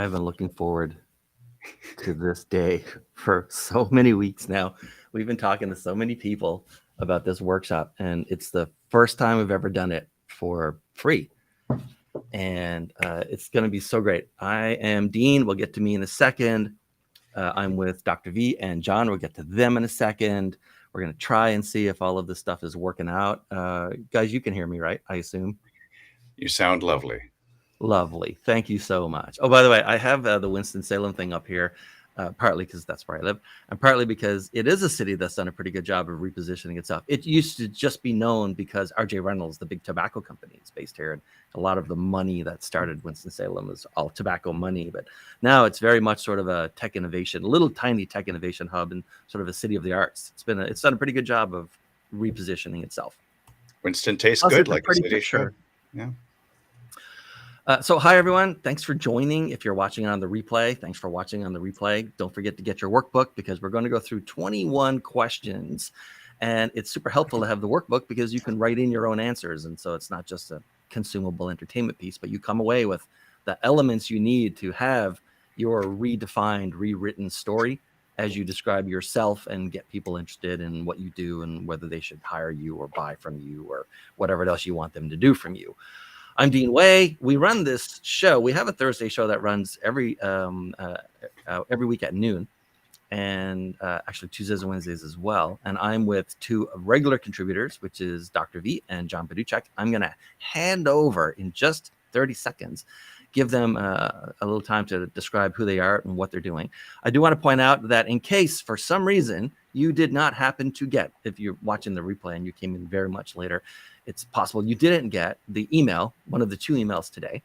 I've been looking forward to this day for so many weeks now. We've been talking to so many people about this workshop, and it's the first time I've ever done it for free. And it's going to be so great. I am Dean. We'll get to me in a second. I'm with Dr. V and John. We'll get to them in a second. We're going to try and see if all of this stuff is working out. Guys, you can hear me, right? I assume. You sound lovely. Lovely. Thank you so much. Oh, by the way, I have the Winston-Salem thing up here, partly because that's where I live, and partly because it is a city that's done a pretty good job of repositioning itself. It used to just be known because R.J. Reynolds, the big tobacco company, is based here, and a lot of the money that started Winston-Salem is all tobacco money. But now it's very much sort of a tech innovation, a little tiny tech innovation hub, and sort of a city of the arts. It's done a pretty good job of repositioning itself. Winston tastes Plus, good it's a like a pretty city should. picture. Yeah. So hi, everyone. Thanks for joining. If you're watching on the replay, thanks for watching on the replay. Don't forget to get your workbook because we're going to go through 21 questions. And it's super helpful to have the workbook because you can write in your own answers. And so it's not just a consumable entertainment piece, but you come away with the elements you need to have your redefined, rewritten story as you describe yourself and get people interested in what you do and whether they should hire you or buy from you or whatever else you want them to do from you. I'm Dean Way. We run this show. We have a Thursday show that runs every week at noon, and actually Tuesdays and Wednesdays as well. And I'm with two regular contributors, which is Dr. V and John Paduchak. I'm going to hand over in just 30 seconds, give them a little time to describe who they are and what they're doing. I do want to point out that in case for some reason you did not happen to get, if you're watching the replay and you came in very much later, it's possible you didn't get the email, one of the two emails today,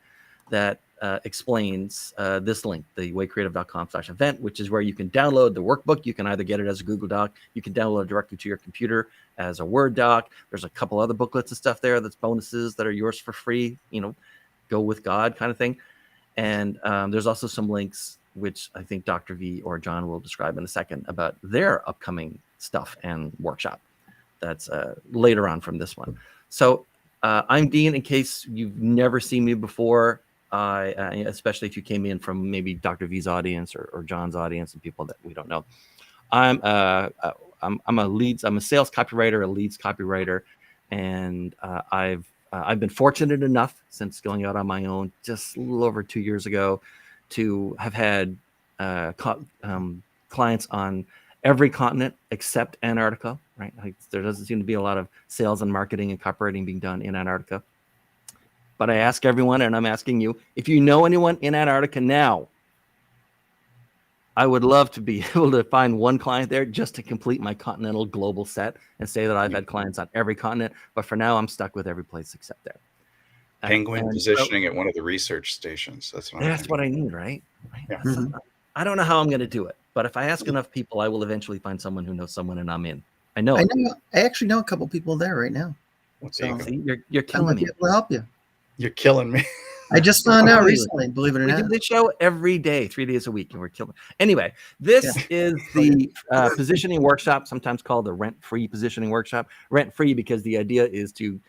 that explains this link, the waycreative.com/event, which is where you can download the workbook. You can either get it as a Google Doc, you can download it directly to your computer as a Word doc. There's a couple other booklets and stuff there that's bonuses that are yours for free, go with God kind of thing. And there's also some links, which I think Dr. V or John will describe in a second, about their upcoming stuff and workshop. That's later on from this one. So I'm Dean. In case you've never seen me before, especially if you came in from maybe Dr. V's audience or John's audience and people that we don't know, I'm a sales copywriter, a leads copywriter, and I've been fortunate enough since going out on my own just a little over 2 years ago to have had clients on every continent except Antarctica, right? There doesn't seem to be a lot of sales and marketing and copywriting being done in Antarctica. But I ask everyone, and I'm asking you, if you know anyone in Antarctica now, I would love to be able to find one client there just to complete my continental global set and say that I've had clients on every continent. But for now, I'm stuck with every place except there. Penguin positioning at one of the research stations. That's what I need, right? Yeah. Mm-hmm. I don't know how I'm going to do it, but if I ask enough people, I will eventually find someone who knows someone, and I'm in. I know. I actually know a couple people there right now. So you're killing me. I might be able to help you. You're killing me. I just found out recently, believe it or not. We do this show every day, 3 days a week, and we're killing. Anyway, this is the positioning workshop, sometimes called the rent-free positioning workshop. Rent-free because the idea is to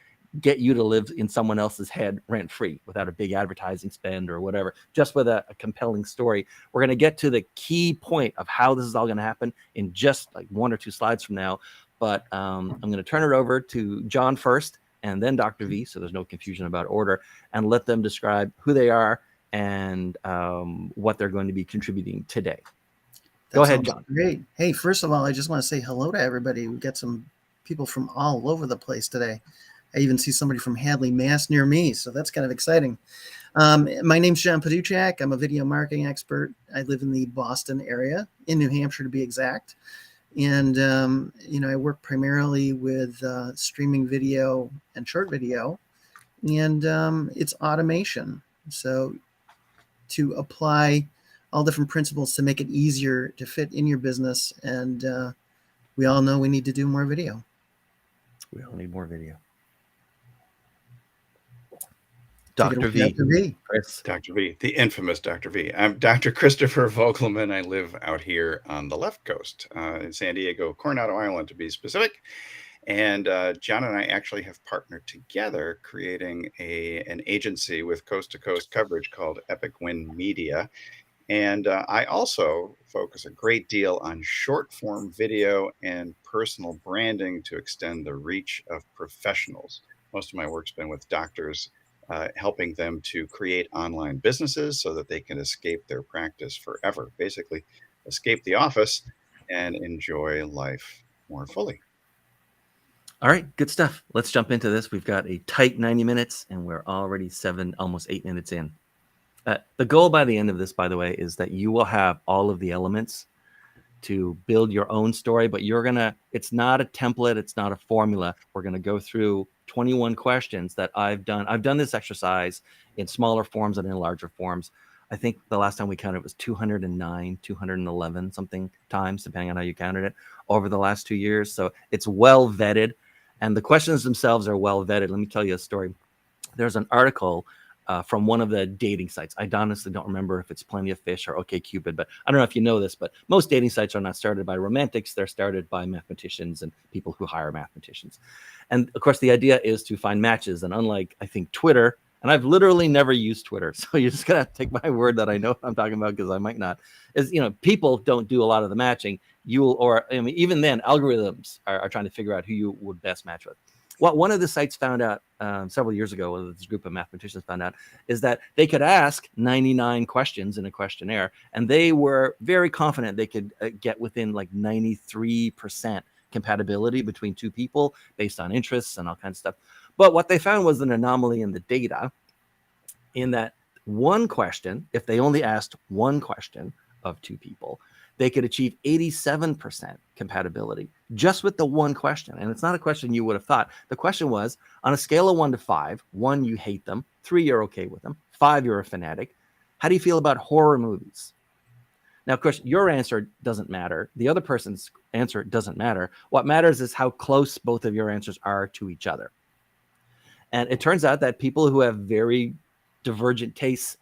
get you to live in someone else's head rent-free without a big advertising spend or whatever, just with a compelling story. We're going to get to the key point of how this is all going to happen in just like 1 or 2 slides from now. But I'm going to turn it over to John first and then Dr. V, so there's no confusion about order, and let them describe who they are and what they're going to be contributing today. Go ahead, John. Great. Hey, first of all, I just want to say hello to everybody. We've got some people from all over the place today. I even see somebody from Hadley, Mass near me, so that's kind of exciting. My name's John Paduchak. I'm a video marketing expert. I live in the Boston area, in New Hampshire to be exact. And, I work primarily with streaming video and short video, and it's automation. So to apply all different principles to make it easier to fit in your business. And we all know we need to do more video. We all need more video. Dr. V. Dr. V, the infamous Dr. V. I'm Dr. Christopher Vogelman. I live out here on the left coast in San Diego, Coronado Island to be specific. And John and I actually have partnered together creating an agency with coast-to-coast coverage called Epic Win Media. And I also focus a great deal on short form video and personal branding to extend the reach of professionals. Most of my work's been with doctors, helping them to create online businesses so that they can escape their practice forever. Basically, escape the office and enjoy life more fully. All right, good stuff. Let's jump into this. We've got a tight 90 minutes and we're already almost 8 minutes in. The goal by the end of this, by the way, is that you will have all of the elements to build your own story, but it's not a template. It's not a formula. We're going to go through 21 questions that I've done. I've done this exercise in smaller forms and in larger forms. I think the last time we counted was 209, 211 something times, depending on how you counted it, over the last 2 years. So it's well vetted, and the questions themselves are well vetted. Let me tell you a story. There's an article from one of the dating sites. I honestly don't remember if it's Plenty of Fish or OkCupid, but I don't know if you know this, but most dating sites are not started by romantics. They're started by mathematicians and people who hire mathematicians. And of course, the idea is to find matches. And unlike, I think, Twitter, and I've literally never used Twitter, so you're just going to take my word that I know what I'm talking about, because I might not, is, people don't do a lot of the matching. Even then, algorithms are trying to figure out who you would best match with. What one of the sites found out several years ago, this group of mathematicians found out, is that they could ask 99 questions in a questionnaire, and they were very confident they could get within like 93% compatibility between two people based on interests and all kinds of stuff. But what they found was an anomaly in the data, in that one question, if they only asked one question of two people, they could achieve 87% compatibility just with the one question. And it's not a question you would have thought. The question was, on a scale of 1 to 5, 1, you hate them, 3, you're okay with them, 5, you're a fanatic. How do you feel about horror movies? Now, of course, your answer doesn't matter. The other person's answer doesn't matter. What matters is how close both of your answers are to each other. And it turns out that people who have very divergent tastes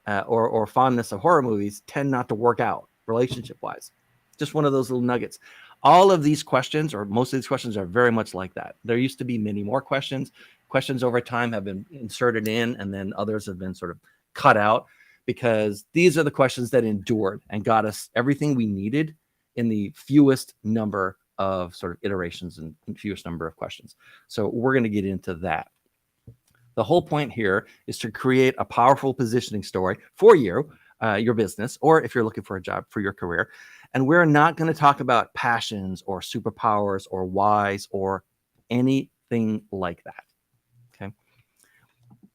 or fondness of horror movies tend not to work out relationship-wise. Just one of those little nuggets. All of these questions, or most of these questions, are very much like that. There used to be many more questions. Questions over time have been inserted in, and then others have been sort of cut out, because these are the questions that endured and got us everything we needed in the fewest number of sort of iterations and fewest number of questions. So we're going to get into that. The whole point here is to create a powerful positioning story for you, your business, or if you're looking for a job, for your career. And we're not going to talk about passions or superpowers or whys or anything like that. Okay.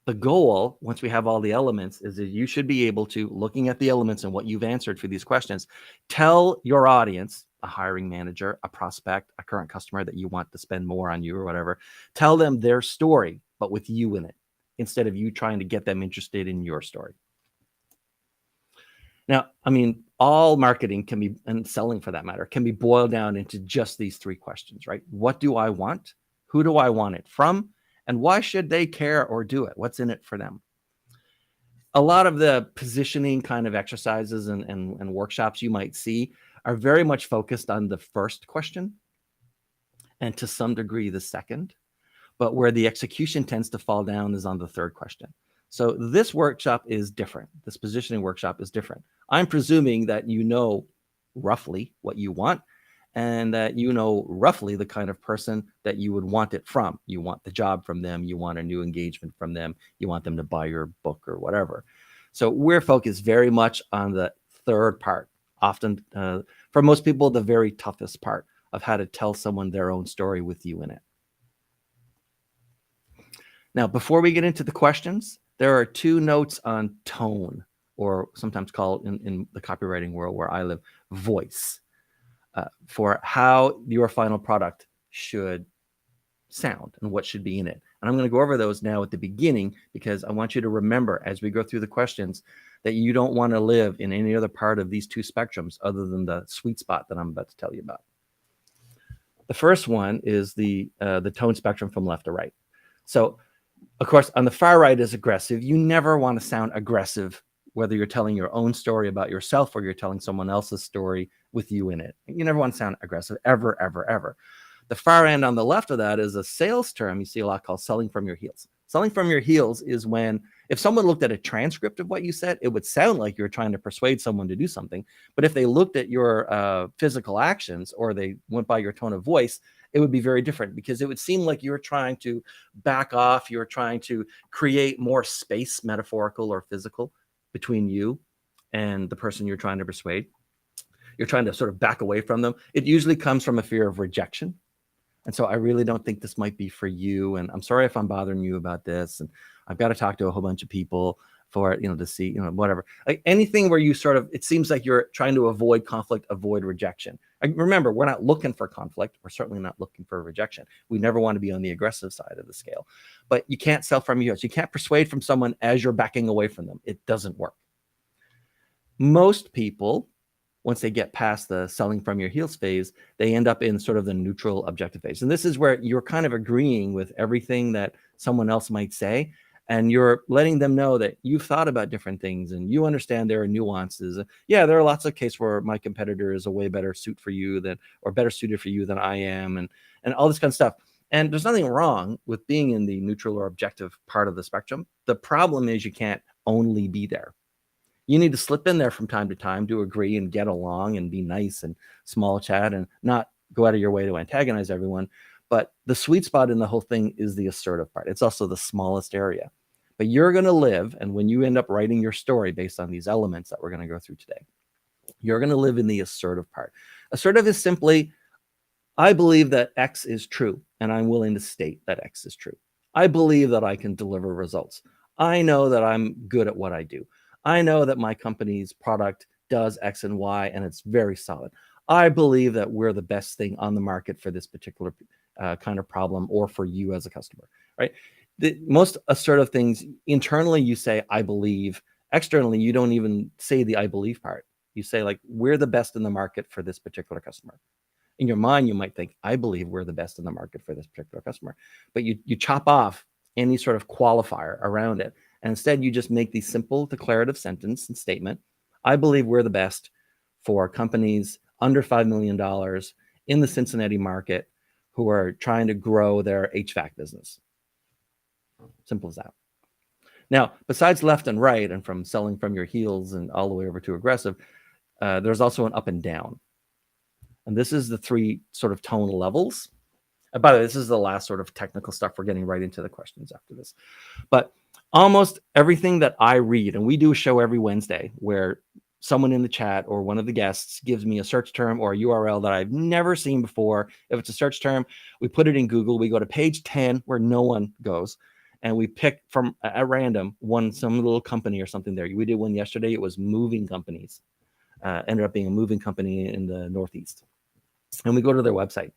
The goal, once we have all the elements, is that you should be able to, looking at the elements and what you've answered for these questions, tell your audience, a hiring manager, a prospect, a current customer that you want to spend more on you or whatever, tell them their story, but with you in it, instead of you trying to get them interested in your story. Now, all marketing can be, and selling for that matter, can be boiled down into just these 3 questions, right? What do I want? Who do I want it from? And why should they care or do it? What's in it for them? A lot of the positioning kind of exercises and workshops you might see are very much focused on the first question, and to some degree the second. But where the execution tends to fall down is on the third question. So this workshop is different. This positioning workshop is different. I'm presuming that you know roughly what you want, and that you know roughly the kind of person that you would want it from. You want the job from them. You want a new engagement from them. You want them to buy your book or whatever. So we're focused very much on the third part. Often, for most people, the very toughest part of how to tell someone their own story with you in it. Now, before we get into the questions, there are 2 notes on tone, or sometimes called in the copywriting world where I live, voice, for how your final product should sound and what should be in it. And I'm going to go over those now at the beginning, because I want you to remember as we go through the questions that you don't want to live in any other part of these 2 spectrums other than the sweet spot that I'm about to tell you about. The first one is the tone spectrum from left to right. So, of course, on the far right is aggressive. You never want to sound aggressive, whether you're telling your own story about yourself or you're telling someone else's story with you in it. You never want to sound aggressive, ever, ever, ever. The far end on the left of that is a sales term you see a lot called selling from your heels. Selling from your heels is when If someone looked at a transcript of what you said, it would sound like you're trying to persuade someone to do something. But if they looked at your physical actions or they went by your tone of voice, it would be very different, because it would seem like you're trying to back off. You're trying to create more space, metaphorical or physical, between you and the person you're trying to persuade. You're trying to sort of back away from them. It usually comes from a fear of rejection. And so I really don't think this might be for you. And I'm sorry if I'm bothering you about this. And I've got to talk to a whole bunch of people for it, to see, whatever. Like anything where you sort of, it seems like you're trying to avoid conflict, avoid rejection. Remember, we're not looking for conflict. We're certainly not looking for rejection. We never want to be on the aggressive side of the scale. But you can't sell from your heels. You can't persuade from someone as you're backing away from them. It doesn't work. Most people, once they get past the selling from your heels phase, they end up in sort of the neutral objective phase. And this is where you're kind of agreeing with everything that someone else might say. And you're letting them know that you've thought about different things and you understand there are nuances. Yeah, there are lots of cases where my competitor is a way better suit for you than, or better suited for you than I am, and all this kind of stuff. And there's nothing wrong with being in the neutral or objective part of the spectrum. The problem is you can't only be there. You need to slip in there from time to time to agree and get along and be nice and small chat and not go out of your way to antagonize everyone. But the sweet spot in the whole thing is the assertive part. It's also the smallest area. But you're going to live, and when you end up writing your story based on these elements that we're going to go through today, you're going to live in the assertive part. Assertive is simply, I believe that X is true, and I'm willing to state that X is true. I believe that I can deliver results. I know that I'm good at what I do. I know that my company's product does X and Y, and it's very solid. I believe that we're the best thing on the market for this particular kind of problem, or for you as a customer, right? The most assertive things, internally you say, I believe. Externally, you don't even say the I believe part. You say, like, we're the best in the market for this particular customer. In your mind, you might think, I believe we're the best in the market for this particular customer. But you chop off any sort of qualifier around it. And instead, you just make the simple declarative sentence and statement. I believe we're the best for companies under $5 million in the Cincinnati market who are trying to grow their HVAC business. Simple as that. Now, besides left and right, and from selling from your heels and all the way over to aggressive, there's also an up and down. And this is the three sort of tone levels. And by the way, this is the last sort of technical stuff. We're getting right into the questions after this. But almost everything that I read, and we do a show every Wednesday where someone in the chat or one of the guests gives me a search term or a URL that I've never seen before. If it's a search term, we put it in Google. We go to page 10 where no one goes, and we pick from at random some little company or something there. We did one yesterday. It was moving companies. Ended up being a moving company in the Northeast. And we go to their website.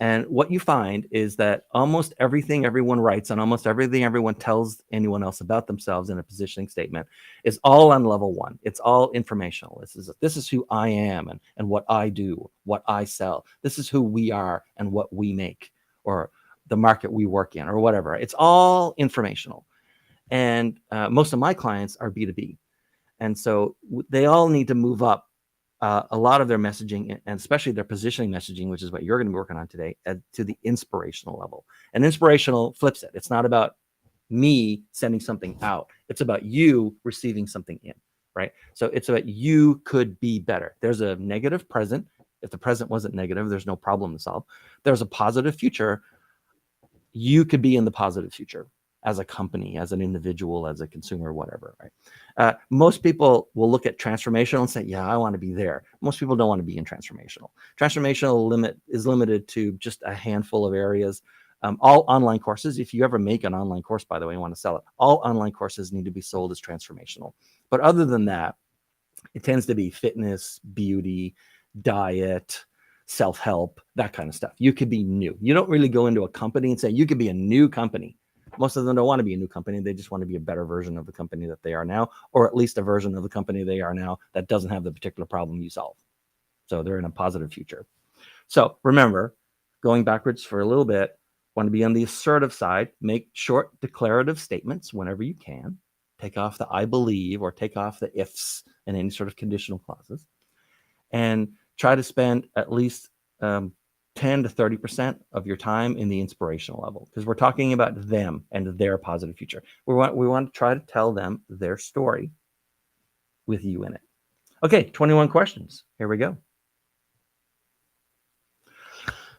And what you find is that almost everything everyone writes and almost everything everyone tells anyone else about themselves in a positioning statement is all on level one. It's all informational. This is who I am and what I do, what I sell. This is who we are and what we make, or the market we work in, or whatever. It's all informational. And most of my clients are B2B. And so they all need to move up a lot of their messaging, and especially their positioning messaging, which is what you're going to be working on today, to the inspirational level. And inspirational flips it. It's not about me sending something out. It's about you receiving something in, right? So it's about you could be better. There's a negative present. If the present wasn't negative, there's no problem to solve. There's a positive future. You could be in the positive future as a company, as an individual, as a consumer, whatever, right? Most people will look at transformational and say, yeah, I want to be there. Most people don't want to be in transformational. Transformational is limited to just a handful of areas. All online courses, if you ever make an online course, by the way, you want to sell it, all online courses need to be sold as transformational. But other than that, it tends to be fitness, beauty, diet, self-help, that kind of stuff. You could be new. You don't really go into a company and say, you could be a new company. Most of them don't want to be a new company. They just want to be a better version of the company that they are now, or at least a version of the company they are now that doesn't have the particular problem you solve. So they're in a positive future. So remember, going backwards for a little bit, want to be on the assertive side, make short declarative statements whenever you can, take off the I believe or take off the ifs and any sort of conditional clauses, and try to spend at least 10 to 30% of your time in the inspirational level, because we're talking about them and their positive future. We want to try to tell them their story with you in it. Okay, 21 questions. Here we go.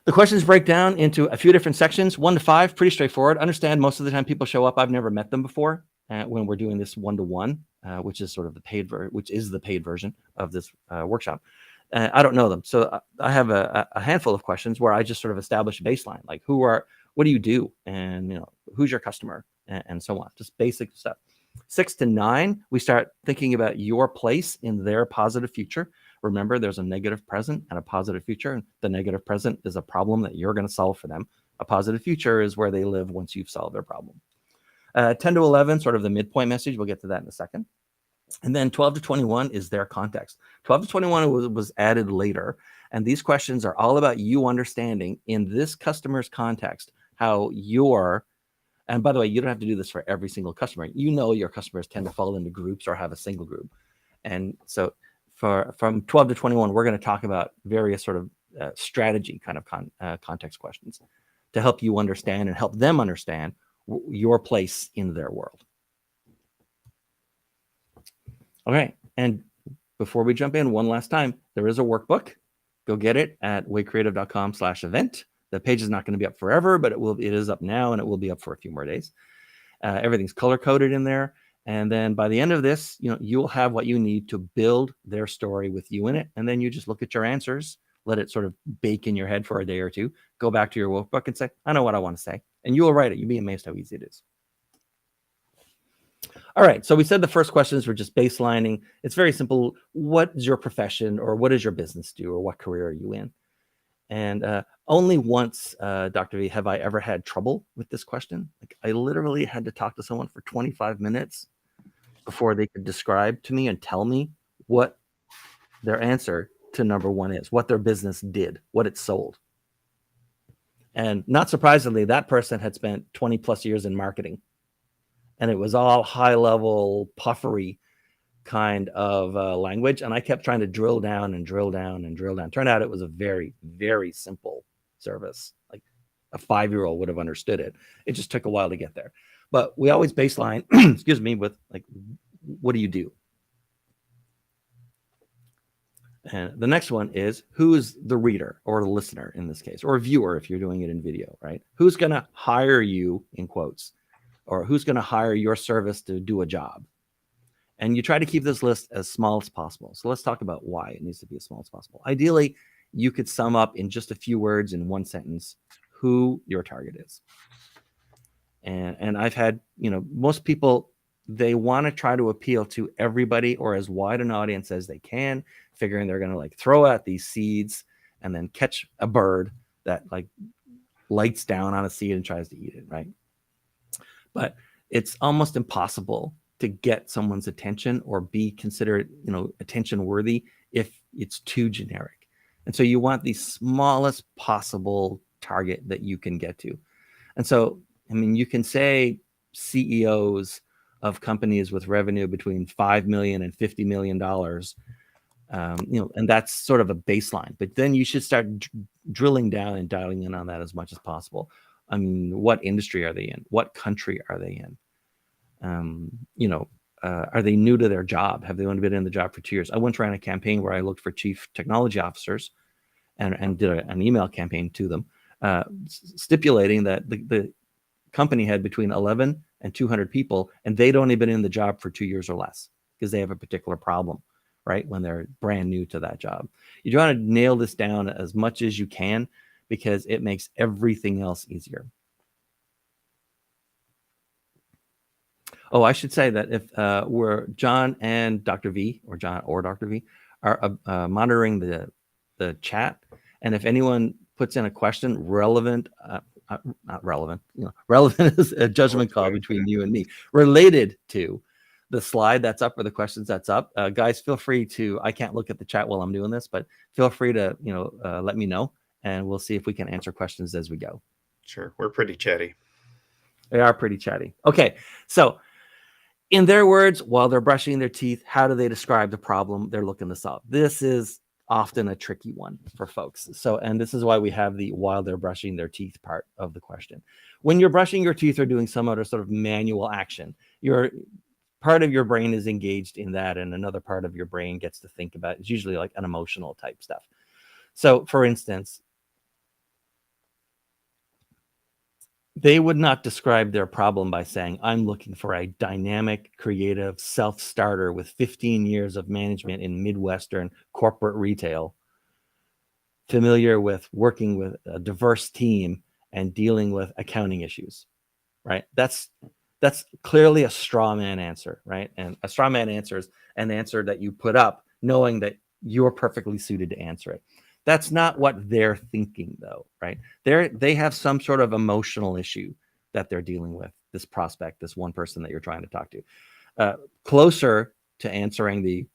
The questions break down into a few different sections, 1 to 5, pretty straightforward. Understand most of the time people show up, I've never met them before when we're doing this 1-to-1, which is sort of the paid version of this workshop. I don't know them. So I have a handful of questions where I just sort of establish a baseline, like what do you do? And, who's your customer and so on, just basic stuff. 6 to 9, we start thinking about your place in their positive future. Remember, there's a negative present and a positive future. And the negative present is a problem that you're going to solve for them. A positive future is where they live once you've solved their problem. 10 to 11, sort of the midpoint message. We'll get to that in a second. And then 12 to 21 is their context. 12 to 21 was added later. And these questions are all about you understanding in this customer's context how and by the way, you don't have to do this for every single customer. Your customers tend to fall into groups or have a single group. And so from 12 to 21, we're going to talk about various sort of strategy kind of context questions to help you understand and help them understand your place in their world. Okay, and before we jump in, one last time, there is a workbook. Go get it at waycreative.com/event. The page is not going to be up forever, but it is up now, and it will be up for a few more days. Everything's color-coded in there. And then by the end of this, you'll have what you need to build their story with you in it. And then you just look at your answers, let it sort of bake in your head for a day or two, go back to your workbook and say, I know what I want to say. And you will write it. You'll be amazed how easy it is. All right. So we said the first questions were just baselining. It's very simple. What is your profession, or what does your business do, or what career are you in? And only once, Dr. V, have I ever had trouble with this question. Like, I literally had to talk to someone for 25 minutes before they could describe to me and tell me what their answer to number 1 is, what their business did, what it sold. And not surprisingly, that person had spent 20 plus years in marketing. And it was all high level puffery kind of language. And I kept trying to drill down and drill down and drill down. Turned out it was a very, very simple service. Like a 5-year-old would have understood it. It just took a while to get there. But we always baseline, excuse me, with like, what do you do? And the next one is, who's the reader or the listener in this case, or viewer if you're doing it in video, right? Who's going to hire you, in quotes, or who's going to hire your service to do a job? And you try to keep this list as small as possible. So let's talk about why it needs to be as small as possible. Ideally, you could sum up in just a few words in one sentence who your target is. And I've had, most people, they want to try to appeal to everybody or as wide an audience as they can, figuring they're going to like throw out these seeds and then catch a bird that like lights down on a seed and tries to eat it, right? But it's almost impossible to get someone's attention or be considered, attention worthy if it's too generic. And so you want the smallest possible target that you can get to. And so, you can say CEOs of companies with revenue between $5 million and $50 million, and that's sort of a baseline. But then you should start drilling down and dialing in on that as much as possible. What industry are they in? What country are they in? Are they new to their job? Have they only been in the job for 2 years? I once ran a campaign where I looked for chief technology officers and did an email campaign to them, stipulating that the company had between 11 and 200 people, and they'd only been in the job for 2 years or less because they have a particular problem, right? When they're brand new to that job. You want to nail this down as much as you can because it makes everything else easier. Oh, I should say that if we're John and Dr. V, or John or Dr. V, are monitoring the chat, and if anyone puts in a question relevant, not relevant, relevant is a judgment call between you and me, related to the slide that's up or the questions that's up. Guys, feel free to, I can't look at the chat while I'm doing this, but feel free to, let me know, and we'll see if we can answer questions as we go. Sure. We're pretty chatty. They are pretty chatty. Okay. So in their words, while they're brushing their teeth, how do they describe the problem they're looking to solve? This is often a tricky one for folks. So, and this is why we have the while they're brushing their teeth part of the question. When you're brushing your teeth or doing some other sort of manual action, your part of your brain is engaged in that, and another part of your brain gets to think about it. It's usually like an emotional type stuff. So, for instance, they would not describe their problem by saying, I'm looking for a dynamic, creative self-starter with 15 years of management in Midwestern corporate retail, familiar with working with a diverse team and dealing with accounting issues, right? That's clearly a straw man answer, right? And a straw man answer is an answer that you put up knowing that you're perfectly suited to answer it. That's not what they're thinking, though, right? They have some sort of emotional issue that they're dealing with, this prospect, this one person that you're trying to talk to. Closer to answering the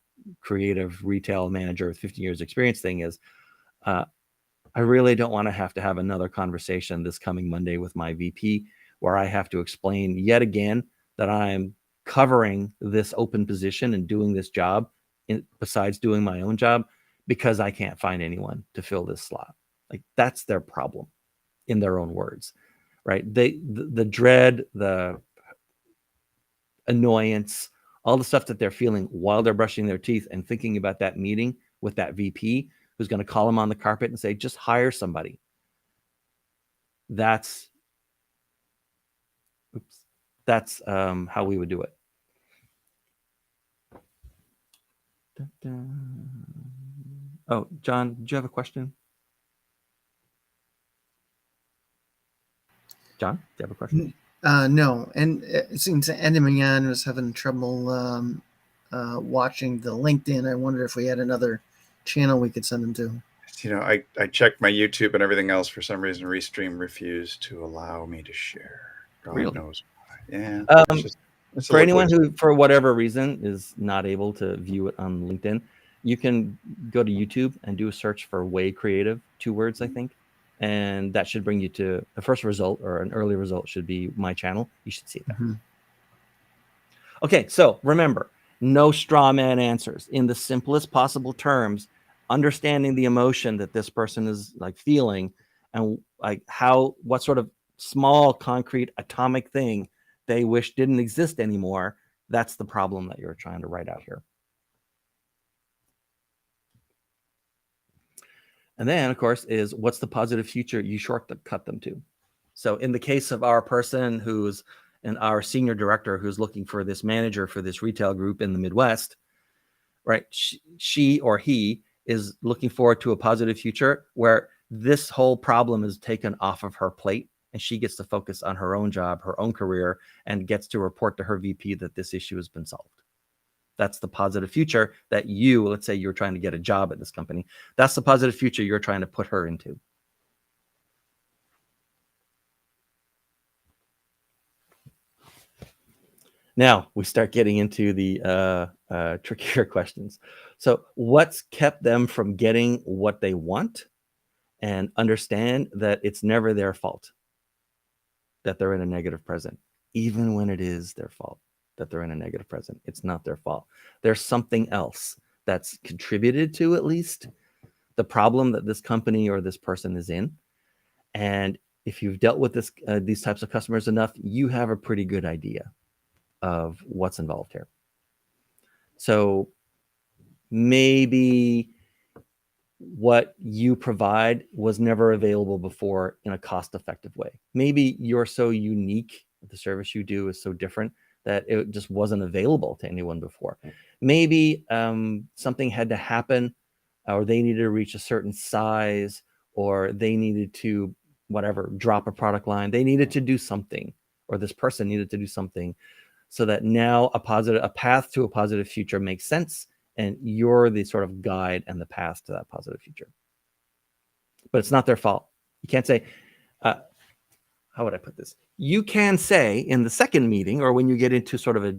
creative retail manager with 15 years experience thing is, I really don't want to have another conversation this coming Monday with my VP where I have to explain yet again that I'm covering this open position and doing this job besides doing my own job because I can't find anyone to fill this slot. Like, that's their problem in their own words, right? The dread, the annoyance, all the stuff that they're feeling while they're brushing their teeth and thinking about that meeting with that VP who's going to call them on the carpet and say, just hire somebody. That's how we would do it. Oh, John, did you have a question? John, do you have a question? No, and it seems Andy Mignon was having trouble watching the LinkedIn. I wondered if we had another channel we could send him to. You know, I checked my YouTube and everything else. For some reason, Restream refused to allow me to share. God really? knows why. Yeah. It's for anyone who, for whatever reason, is not able to view it on LinkedIn, you can go to YouTube and do a search for Way Creative, 2 words, I think. And that should bring you to the first result, or an early result should be my channel. You should see that. Mm-hmm. Okay, so remember, no straw man answers. In the simplest possible terms, understanding the emotion that this person is like feeling, and like what sort of small, concrete, atomic thing they wish didn't exist anymore. That's the problem that you're trying to write out here. And then, of course, is what's the positive future you shortcut them to? So in the case of our person who's our senior director who's looking for this manager for this retail group in the Midwest, right? She or he is looking forward to a positive future where this whole problem is taken off of her plate and she gets to focus on her own job, her own career, and gets to report to her VP that this issue has been solved. That's the positive future that let's say you're trying to get a job at this company. That's the positive future you're trying to put her into. Now we start getting into the trickier questions. So what's kept them from getting what they want? And understand that it's never their fault that they're in a negative present, even when it is their fault that they're in a negative present. It's not their fault. There's something else that's contributed to at least the problem that this company or this person is in. And if you've dealt with these types of customers enough, you have a pretty good idea of what's involved here. So maybe what you provide was never available before in a cost-effective way. Maybe you're so unique, the service you do is so different that it just wasn't available to anyone before. Maybe something had to happen, or they needed to reach a certain size, or they needed to, drop a product line. They needed to do something, or this person needed to do something, so that now a path to a positive future makes sense, and you're the sort of guide and the path to that positive future. But it's not their fault. You can't say, how would I put this? You can say in the second meeting, or when you get into sort of a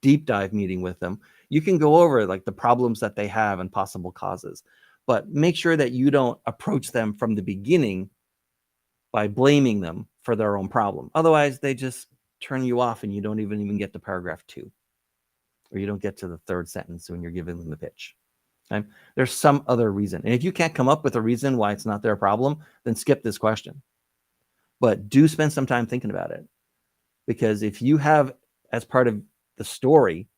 deep dive meeting with them, you can go over like the problems that they have and possible causes. But make sure that you don't approach them from the beginning by blaming them for their own problem. Otherwise, they just turn you off and you don't even get to paragraph 2. Or you don't get to the third sentence when you're giving them the pitch. Okay? There's some other reason. And if you can't come up with a reason why it's not their problem, then skip this question. But do spend some time thinking about it. Because if you have, as part of the story,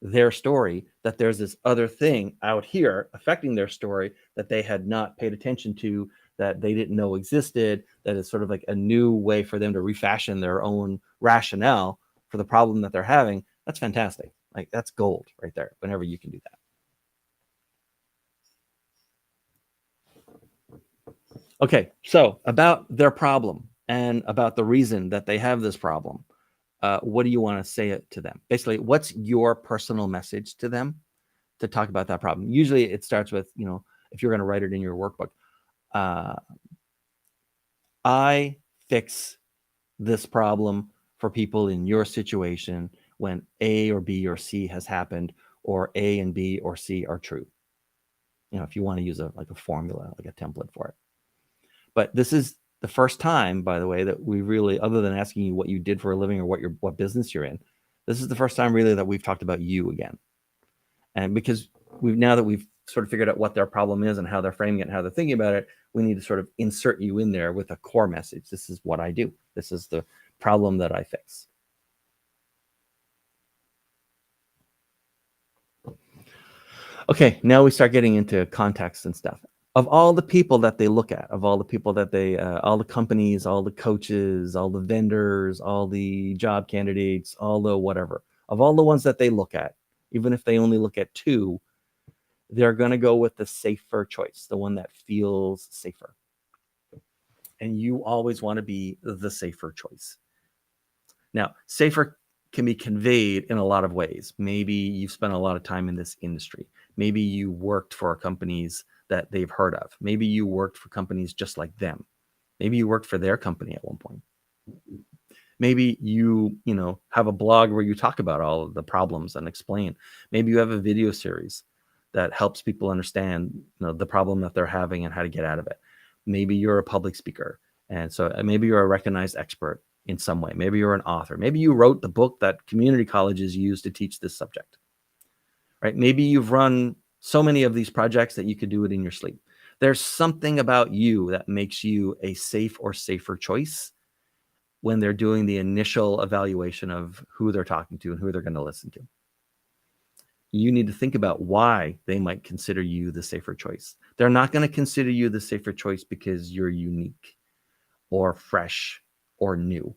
their story, that there's this other thing out here affecting their story that they had not paid attention to, that they didn't know existed, that is sort of like a new way for them to refashion their own rationale for the problem that they're having, that's fantastic. Like, that's gold right there, whenever you can do that. Okay, so about their problem and about the reason that they have this problem. What do you want to say it to them? Basically, what's your personal message to them to talk about that problem? Usually it starts with, if you're going to write it in your workbook, I fix this problem for people in your situation when A or B or C has happened, or A and B or C are true. If you want to use a formula, like a template for it. But this is the first time, by the way, that we really, other than asking you what you did for a living or what business you're in, this is the first time really that we've talked about you again. And because now that we've sort of figured out what their problem is and how they're framing it and how they're thinking about it, we need to sort of insert you in there with a core message. This is what I do. This is the problem that I fix. Okay, now we start getting into context and stuff. Of all the people that they look at, of all the people that they, all the companies, all the coaches, all the vendors, all the job candidates, all the whatever, of all the ones that they look at, even if they only look at 2, they're going to go with the safer choice, the one that feels safer. And you always want to be the safer choice. Now, safer can be conveyed in a lot of ways. Maybe you've spent a lot of time in this industry. Maybe you worked for companies that they've heard of. Maybe you worked for companies just like them. Maybe you worked for their company at one point. Maybe you have a blog where you talk about all of the problems and explain. Maybe you have a video series that helps people understand the problem that they're having and how to get out of it. Maybe you're a public speaker, and so maybe you're a recognized expert in some way. Maybe you're an author. Maybe you wrote the book that community colleges use to teach this subject, right? Maybe you've run so many of these projects that you could do it in your sleep. There's something about you that makes you a safe or safer choice when they're doing the initial evaluation of who they're talking to and who they're going to listen to. You need to think about why they might consider you the safer choice. They're not going to consider you the safer choice because you're unique or fresh or new.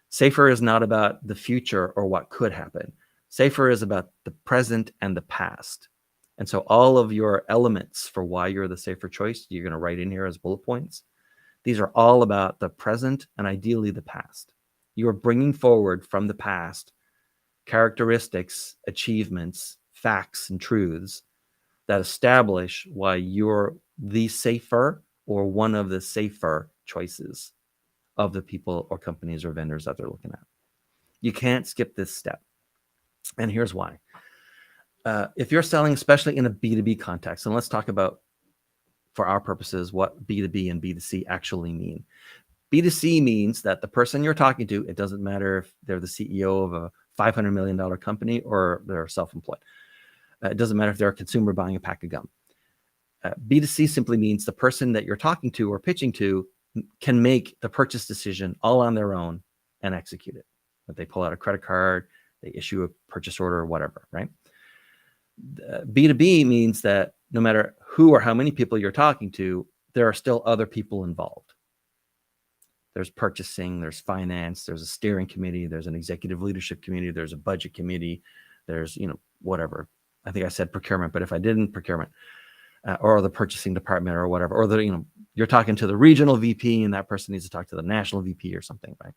Safer is not about the future or what could happen. Safer is about the present and the past. And so all of your elements for why you're the safer choice, you're going to write in here as bullet points. These are all about the present and ideally the past. You are bringing forward from the past characteristics, achievements, facts, and truths that establish why you're the safer or one of the safer choices of the people or companies or vendors that they're looking at. You can't skip this step. And here's why. If you're selling, especially in a B2B context, and let's talk about, for our purposes, what B2B and B2C actually mean. B2C means that the person you're talking to, it doesn't matter if they're the CEO of a $500 million company or they're self-employed. It doesn't matter if they're a consumer buying a pack of gum. B2C simply means the person that you're talking to or pitching to can make the purchase decision all on their own and execute it. But they pull out a credit card, they issue a purchase order or whatever, right? B2B means that no matter who or how many people you're talking to, there are still other people involved. There's purchasing, there's finance, there's a steering committee, there's an executive leadership committee, there's a budget committee, there's, whatever. I think I said procurement, but if I didn't, procurement, or the purchasing department or whatever, or you're talking to the regional VP and that person needs to talk to the national VP or something, right?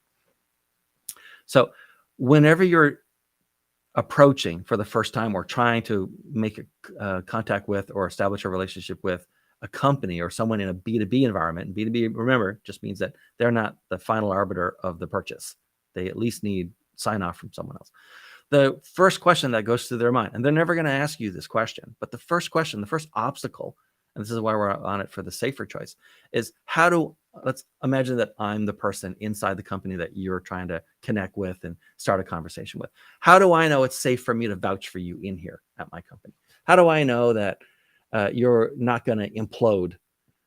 So whenever you're approaching for the first time or trying to make a contact with or establish a relationship with a company or someone in a B2B environment, and B2B, remember, just means that they're not the final arbiter of the purchase. They at least need sign off from someone else. The first question that goes through their mind, and they're never going to ask you this question, but the first question, the first obstacle, and this is why we're on it for the safer choice, is let's imagine that I'm the person inside the company that you're trying to connect with and start a conversation with. How do I know it's safe for me to vouch for you in here at my company? How do I know that you're not going to implode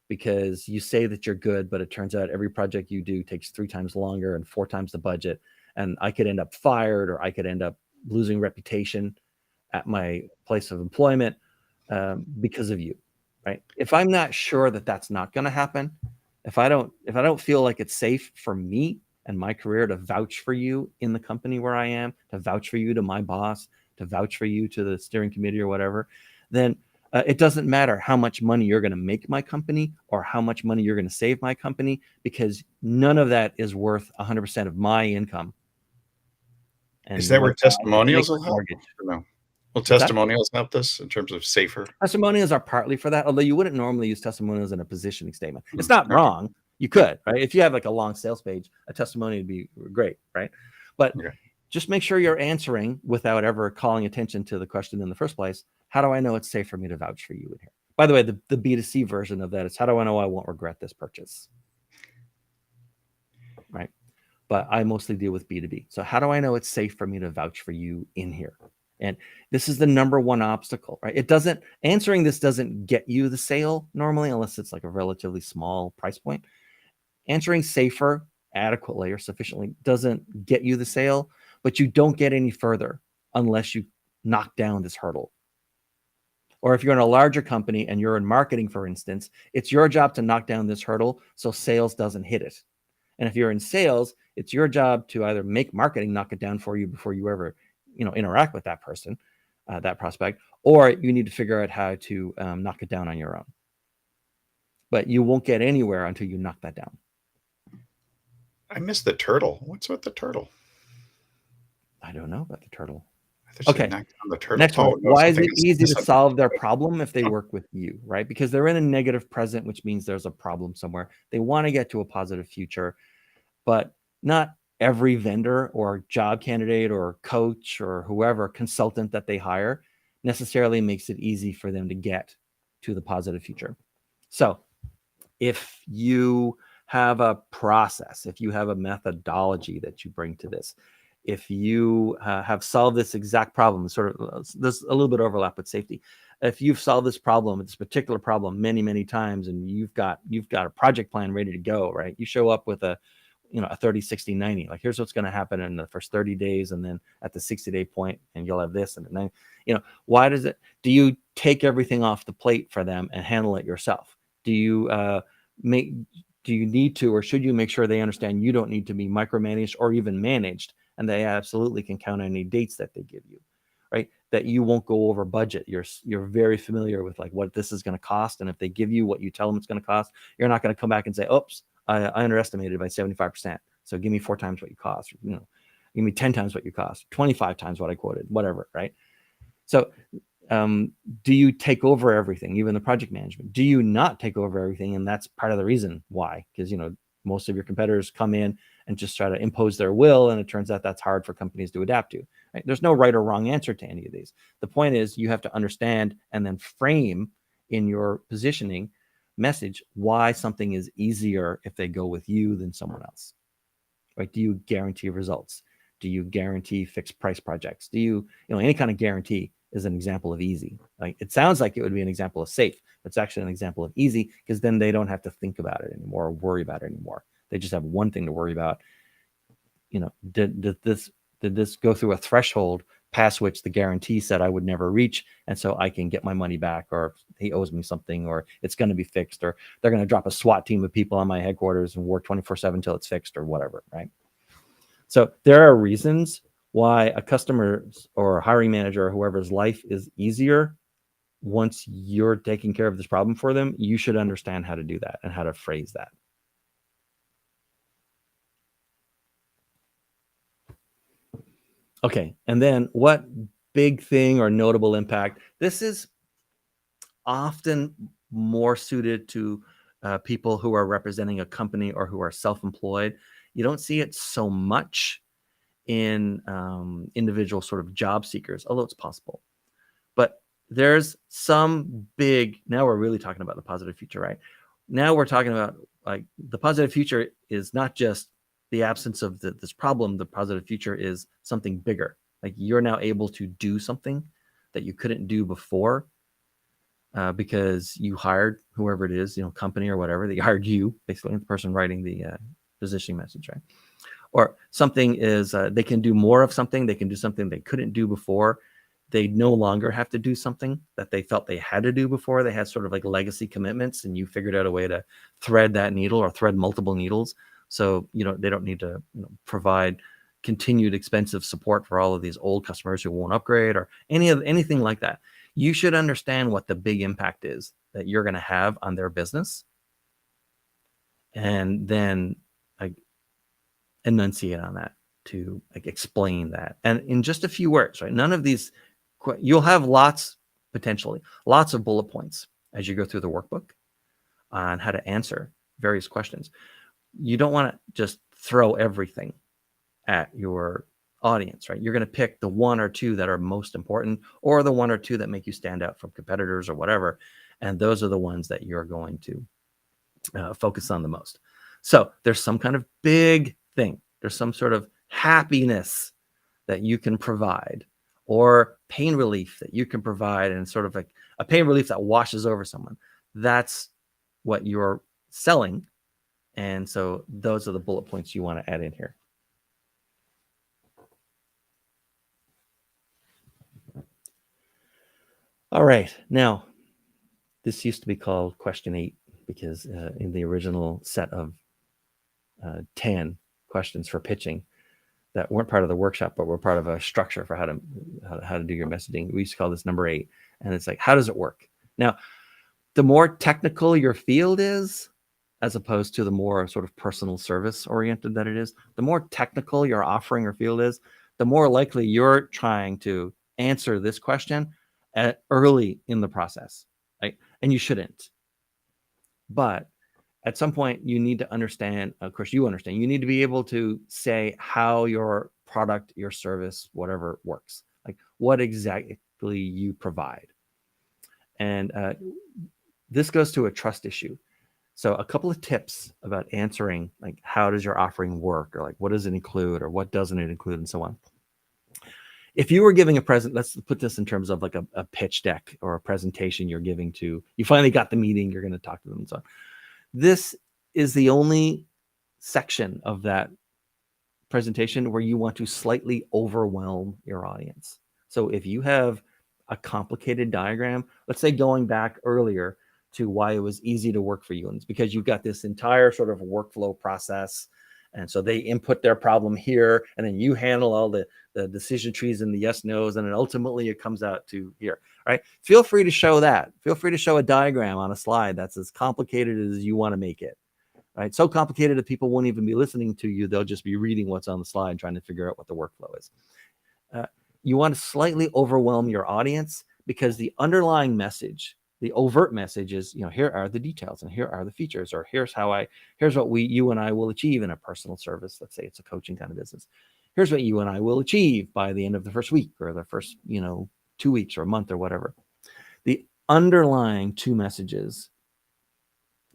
because you say that you're good, but it turns out every project you do takes 3 times longer and 4 times the budget. And I could end up fired, or I could end up losing reputation at my place of employment because of you, right? If I'm not sure that that's not going to happen, if I don't feel like it's safe for me and my career to vouch for you in the company where I am, to vouch for you to my boss, to vouch for you to the steering committee or whatever, then it doesn't matter how much money you're going to make my company or how much money you're going to save my company, because none of that is worth 100% of my income. And is that where testimonials will help? No. Will testimonials help this in terms of safer? Testimonials are partly for that, although you wouldn't normally use testimonials in a positioning statement. It's not wrong. You could, right? If you have like a long sales page, a testimony would be great, right? But just make sure you're answering without ever calling attention to the question in the first place. How do I know it's safe for me to vouch for you in here? By the way, the B2C version of that is, how do I know I won't regret this purchase? Right? But I mostly deal with B2B. So how do I know it's safe for me to vouch for you in here? And this is the number one obstacle, right? Answering this doesn't get you the sale normally, unless it's like a relatively small price point. Answering safer, adequately, or sufficiently doesn't get you the sale, but you don't get any further unless you knock down this hurdle. Or if you're in a larger company and you're in marketing, for instance, it's your job to knock down this hurdle so sales doesn't hit it. And if you're in sales, it's your job to either make marketing knock it down for you before you ever, interact with that person, that prospect, or you need to figure out how to knock it down on your own. But you won't get anywhere until you knock that down. I missed the turtle. What's with the turtle? I don't know about the turtle. Okay. Next one. Why is it easy to solve their problem if they work with you, right? Because they're in a negative present, which means there's a problem somewhere. They want to get to a positive future, but not every vendor or job candidate or coach or whoever consultant that they hire necessarily makes it easy for them to get to the positive future. So if you have a process, if you have a methodology that you bring to this, if you have solved this exact problem, there's a little bit of overlap with safety. If you've solved this particular problem many, many times, and you've got a project plan ready to go, right? You show up with a 30, 60, 90, like here's what's going to happen in the first 30 days. And then at the 60-day point, and you'll have this. And then, do you take everything off the plate for them and handle it yourself? Do you need to, or should you make sure they understand you don't need to be micromanaged or even managed, and they absolutely can count on any dates that they give you, right? That you won't go over budget. You're very familiar with like what this is going to cost. And if they give you what you tell them it's going to cost, you're not going to come back and say, oops, I underestimated by 75%. So give me 4 times what you cost, give me 10 times what you cost, 25 times what I quoted, whatever, right? So do you take over everything, even the project management? Do you not take over everything? And that's part of the reason why, because most of your competitors come in and just try to impose their will, and it turns out that's hard for companies to adapt to, right? There's no right or wrong answer to any of these. The point is you have to understand and then frame in your positioning message why something is easier if they go with you than someone else, right? Do you guarantee results? Do you guarantee fixed price projects? Do you any kind of guarantee is an example of easy. Like it sounds like it would be an example of safe, but it's actually an example of easy, because then they don't have to think about it anymore or worry about it anymore. They just have one thing to worry about. Did this go through a threshold past which the guarantee said I would never reach, and so I can get my money back, or he owes me something, or it's going to be fixed, or they're going to drop a SWAT team of people on my headquarters and work 24/7 until it's fixed, or whatever, right? So there are reasons why a customer or a hiring manager or whoever's life is easier once you're taking care of this problem for them. You should understand how to do that and how to phrase that. Okay, and then what big thing or notable impact? This is often more suited to people who are representing a company or who are self-employed. You don't see it so much in individual sort of job seekers, although it's possible. But there's some big, now we're really talking about the positive future, right? Now we're talking about like the positive future is not just the absence of this problem. The positive future is something bigger. Like you're now able to do something that you couldn't do before. because you hired whoever it is, company or whatever, they hired you, basically the person writing the positioning message, right? Or something is they can do more of something, they can do something they couldn't do before. They no longer have to do something that they felt they had to do before. They had sort of like legacy commitments, and you figured out a way to thread that needle or thread multiple needles. So they don't need to provide continued expensive support for all of these old customers who won't upgrade or anything like that. You should understand what the big impact is that you're going to have on their business, and then enunciate on that to explain that, and in just a few words, right? None of these, you'll have potentially lots of bullet points as you go through the workbook on how to answer various questions. You don't want to just throw everything at your audience, right? You're going to pick the one or two that are most important, or the one or two that make you stand out from competitors or whatever, and those are the ones that you're going to focus on the most. So there's some kind of big thing. There's some sort of happiness that you can provide, or pain relief that you can provide, and sort of like a pain relief that washes over someone. That's what you're selling. And so those are the bullet points you want to add in here. All right. Now, this used to be called question 8 because in the original set of 10 questions for pitching that weren't part of the workshop, but were part of a structure for how to do your messaging, we used to call this number 8. And it's like, how does it work? Now, the more technical your field is, as opposed to the more sort of personal service oriented that it is, the more technical your offering or field is, the more likely you're trying to answer this question early in the process, right? And you shouldn't. But at some point, you need to understand, of course, you need to be able to say how your product, your service, whatever works, like what exactly you provide. And this goes to a trust issue. So a couple of tips about answering, like how does your offering work, or like what does it include, or what doesn't it include, and so on. If you were giving a present, let's put this in terms of like a pitch deck or a presentation you're giving to, you finally got the meeting, you're going to talk to them and so on. This is the only section of that presentation where you want to slightly overwhelm your audience. So if you have a complicated diagram, let's say going back earlier to why it was easy to work for you, and it's because you've got this entire sort of workflow process. And so they input their problem here, and then you handle all the decision trees and the yes, no's, and then ultimately it comes out to here, right? Feel free to show that. Feel free to show a diagram on a slide that's as complicated as you want to make it, right? So complicated that people won't even be listening to you. They'll just be reading what's on the slide, trying to figure out what the workflow is. You want to slightly overwhelm your audience because the underlying message, the overt message is, here are the details and here are the features, or here's what you and I will achieve in a personal service. Let's say it's a coaching kind of business. Here's what you and I will achieve by the end of the first week, or the first, 2 weeks or a month or whatever. The underlying two messages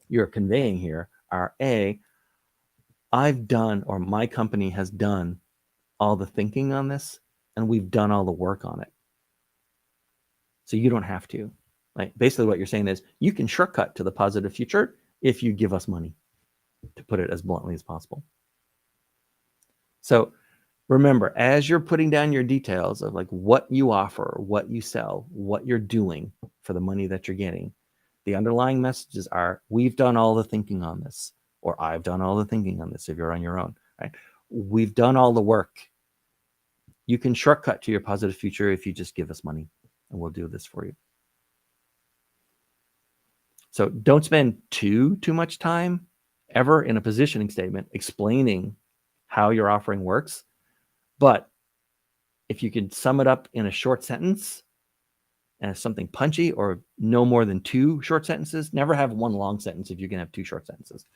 you're conveying here are I've done, or my company has done all the thinking on this, and we've done all the work on it. So you don't have to. Like basically what you're saying is you can shortcut to the positive future if you give us money, to put it as bluntly as possible. So remember, as you're putting down your details of like what you offer, what you sell, what you're doing for the money that you're getting, the underlying messages are, we've done all the thinking on this, or I've done all the thinking on this if you're on your own, right? We've done all the work. You can shortcut to your positive future if you just give us money, and we'll do this for you. So don't spend too much time ever in a positioning statement explaining how your offering works. But if you can sum it up in a short sentence and something punchy, or no more than 2 short sentences, never have one long sentence if you can have 2 short sentences.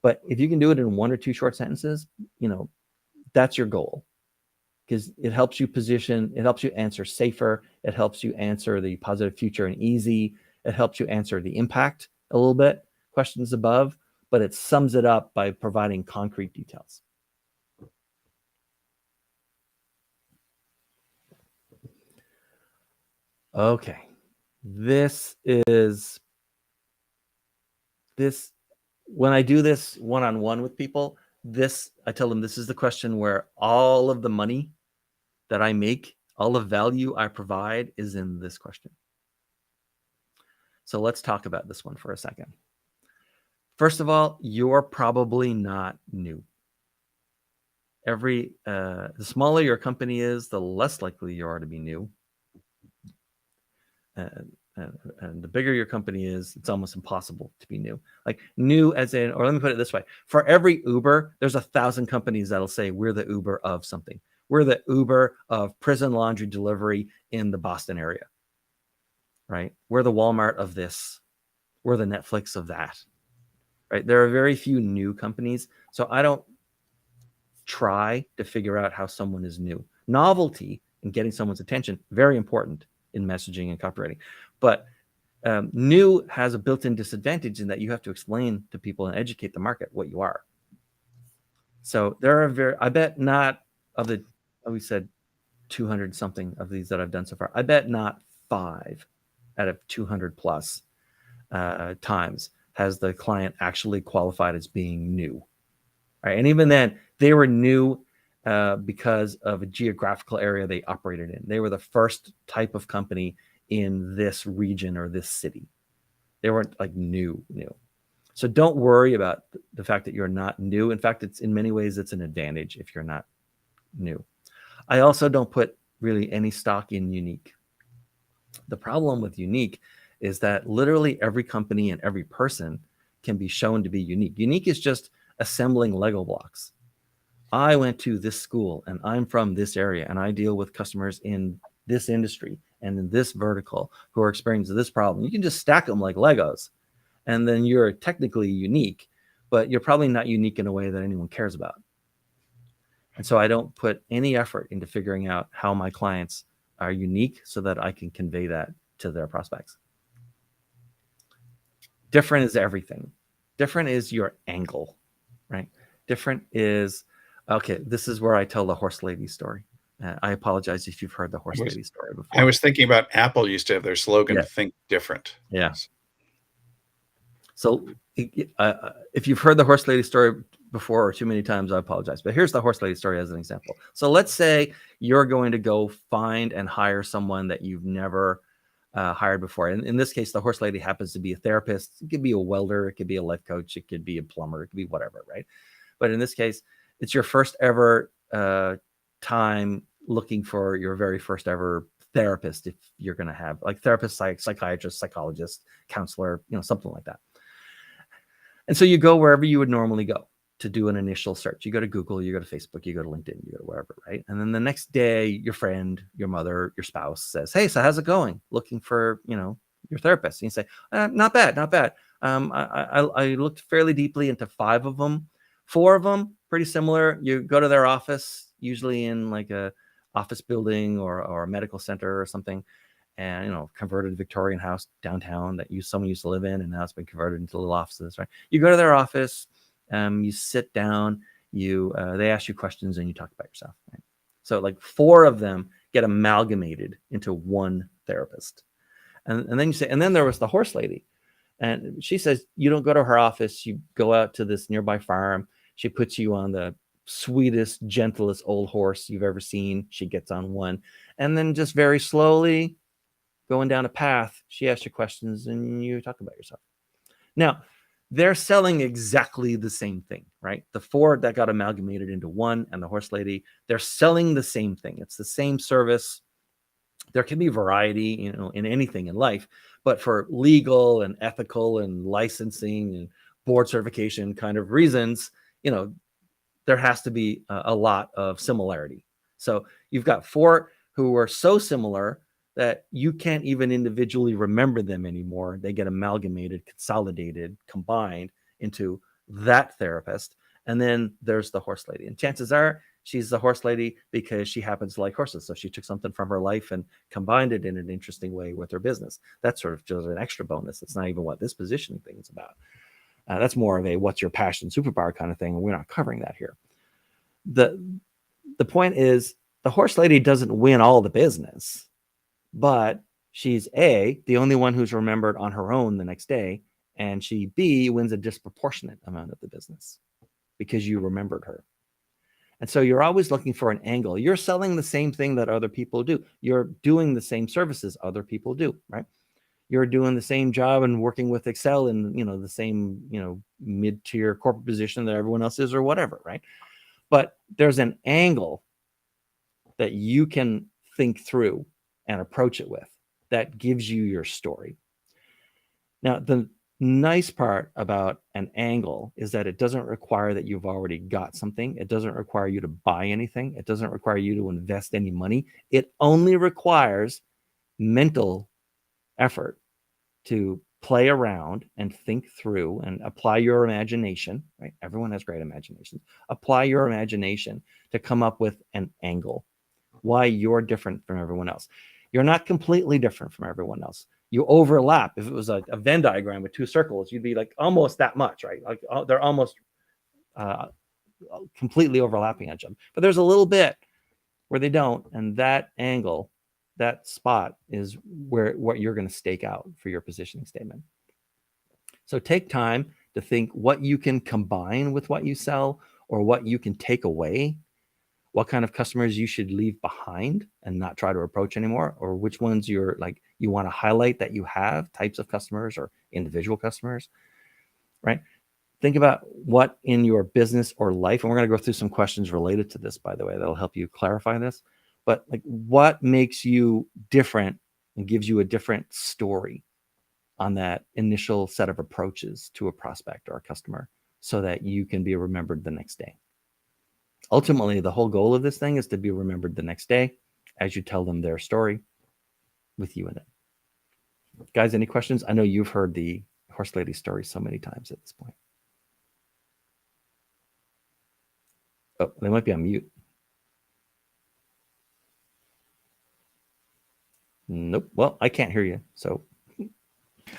But if you can do it in 1 or 2 short sentences, that's your goal, because it helps you position, it helps you answer safer, it helps you answer the positive future and easy. It helps you answer the impact a little bit, questions above, but it sums it up by providing concrete details. Okay, this is this when I do this one-on-one with people, I tell them this is the question where all of the money that I make, all the value I provide is in this question. So let's talk about this one for a second. First of all, you're probably not new. The smaller your company is, the less likely you are to be new. And the bigger your company is, it's almost impossible to be new. Like new as in, or let me put it this way. For every Uber, there's 1,000 companies that'll say we're the Uber of something. We're the Uber of prison laundry delivery in the Boston area, right? We're the Walmart of this. We're the Netflix of that, right? There are very few new companies. So I don't try to figure out how someone is new. Novelty and getting someone's attention, very important in messaging and copywriting. But new has a built-in disadvantage in that you have to explain to people and educate the market what you are. So there are I bet not of the, we said 200 something of these that I've done so far. I bet not 5 out of 200 plus times has the client actually qualified as being new. Right? And even then, they were new because of a geographical area they operated in. They were the first type of company in this region or this city. They weren't like new. So don't worry about the fact that you're not new. In fact, it's in many ways, it's an advantage if you're not new. I also don't put really any stock in unique. The problem with unique is that literally every company and every person can be shown to be unique. Unique is just assembling Lego blocks. I went to this school and I'm from this area and I deal with customers in this industry and in this vertical who are experiencing this problem. You can just stack them like Legos and then you're technically unique, but you're probably not unique in a way that anyone cares about. And so I don't put any effort into figuring out how my clients are unique so that I can convey that to their prospects. Different is everything. Different is your angle, right? Different is, okay, this is where I tell the horse lady story. I apologize if you've heard the horse lady story before. I was thinking about Apple used to have their slogan, think different. Yeah. So if you've heard the horse lady story before or too many times, I apologize. But here's the horse lady story as an example. So let's say you're going to go find and hire someone that you've never hired before. And in this case, the horse lady happens to be a therapist. It could be a welder. It could be a life coach. It could be a plumber. It could be whatever, right? But in this case, it's your first ever time looking for your very first ever therapist. If you're going to have like therapist, psychiatrist, psychologist, counselor, something like that. And so you go wherever you would normally go to do an initial search. You go to Google, you go to Facebook, you go to LinkedIn, you go to wherever, right? And then the next day, your friend, your mother, your spouse says, hey, so how's it going? Looking for, your therapist. And you say, not bad, not bad. I looked fairly deeply into 5 of them. 4 of them, pretty similar. You go to their office, usually in like a office building or a medical center or something. And, converted Victorian house downtown that someone used to live in, and now it's been converted into little offices, right? You go to their office, you sit down, they ask you questions and you talk about yourself, right? So like 4 of them get amalgamated into one therapist. And then you say, and then there was the horse lady. And she says, you don't go to her office, you go out to this nearby farm. She puts you on the sweetest, gentlest old horse you've ever seen. She gets on one. And then just very slowly going down a path, she asks you questions and you talk about yourself. Now, they're selling exactly the same thing, right? The 4 that got amalgamated into one and the horse lady, they're selling the same thing. It's the same service. There can be variety, in anything in life, but for legal and ethical and licensing and board certification kind of reasons, there has to be a lot of similarity. So you've got 4 who are so similar that you can't even individually remember them anymore. They get amalgamated, consolidated, combined into that therapist. And then there's the horse lady. And chances are she's the horse lady because she happens to like horses. So she took something from her life and combined it in an interesting way with her business. That's sort of just an extra bonus. It's not even what this positioning thing is about. That's more of a what's your passion superpower kind of thing. And we're not covering that here. The point is the horse lady doesn't win all the business, but she's A, the only one who's remembered on her own the next day, and she B, wins a disproportionate amount of the business because you remembered her. And so you're always looking for an angle. You're selling the same thing that other people do. You're doing the same services other people do, right? You're doing the same job and working with Excel in, the same, mid-tier corporate position that everyone else is or whatever, right? But there's an angle that you can think through and approach it with that gives you your story. Now, the nice part about an angle is that it doesn't require that you've already got something. It doesn't require you to buy anything. It doesn't require you to invest any money. It only requires mental effort to play around and think through and apply your imagination, right? Everyone has great imaginations. Apply your imagination to come up with an angle, why you're different from everyone else. You're not completely different from everyone else. You overlap. If it was a Venn diagram with two circles, you'd be like almost that much, right? Like they're almost completely overlapping each other. But there's a little bit where they don't, and that angle, that spot is what you're going to stake out for your positioning statement. So take time to think what you can combine with what you sell or what you can take away, what kind of customers you should leave behind and not try to approach anymore, or which ones you want to highlight that you have, types of customers or individual customers, right? Think about what in your business or life, and we're going to go through some questions related to this, by the way, that'll help you clarify this, but like what makes you different and gives you a different story on that initial set of approaches to a prospect or a customer so that you can be remembered the next day. Ultimately, the whole goal of this thing is to be remembered the next day as you tell them their story with you in it. Guys, any questions? I know you've heard the horse lady story so many times at this point. Oh, they might be on mute. Nope. Well, I can't hear you. So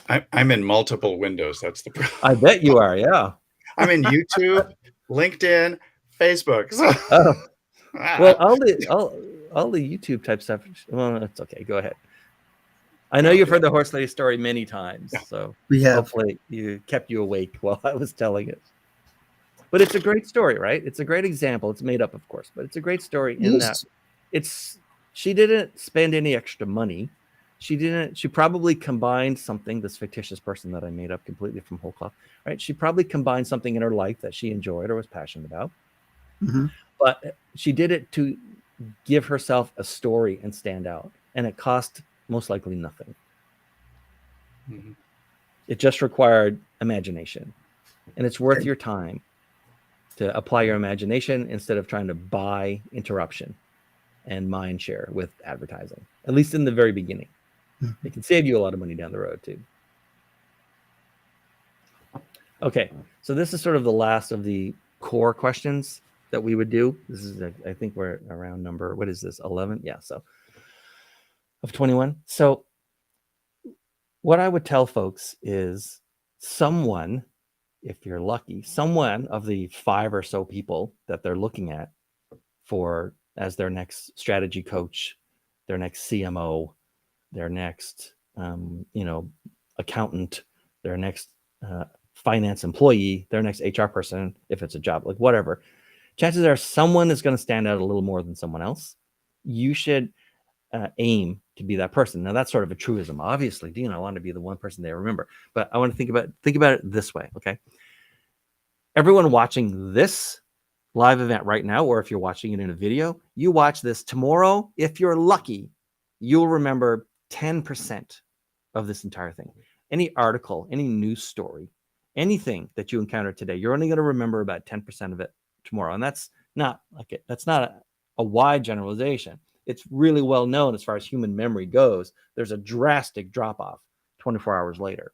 I'm in multiple windows. That's the problem. I bet you are. Yeah. I'm in YouTube, LinkedIn, Facebook. So. Oh. Well, all the YouTube type stuff. Well, that's okay. Go ahead. I know you've heard the horse lady story many times, so hopefully you kept you awake while I was telling it. But it's a great story, right? It's a great example. It's made up, of course, but it's a great story in that she didn't spend any extra money. She probably combined something, this fictitious person that I made up completely from whole cloth, right? She probably combined something in her life that she enjoyed or was passionate about. Mm-hmm. But she did it to give herself a story and stand out. And it cost most likely nothing. Mm-hmm. It just required imagination. And it's worth your time to apply your imagination instead of trying to buy interruption and mind share with advertising, at least in the very beginning. Mm-hmm. It can save you a lot of money down the road too. Okay, so this is sort of the last of the core questions that we would do. This is, I think we're around number, what is this, 11? Yeah, so of 21. So what I would tell folks is someone, if you're lucky, someone of the 5 or so people that they're looking at for as their next strategy coach, their next CMO, their next, accountant, their next finance employee, their next HR person, if it's a job, like whatever, chances are someone is going to stand out a little more than someone else. You should aim to be that person. Now that's sort of a truism. Obviously, Dean, I want to be the one person they remember, but I want to think about it this way. Okay. Everyone watching this live event right now, or if you're watching it in a video, you watch this tomorrow. If you're lucky, you'll remember 10% of this entire thing. Any article, any news story, anything that you encounter today, you're only going to remember about 10% of it tomorrow. And that's not a wide generalization. It's really well known as far as human memory goes. There's a drastic drop off 24 hours later.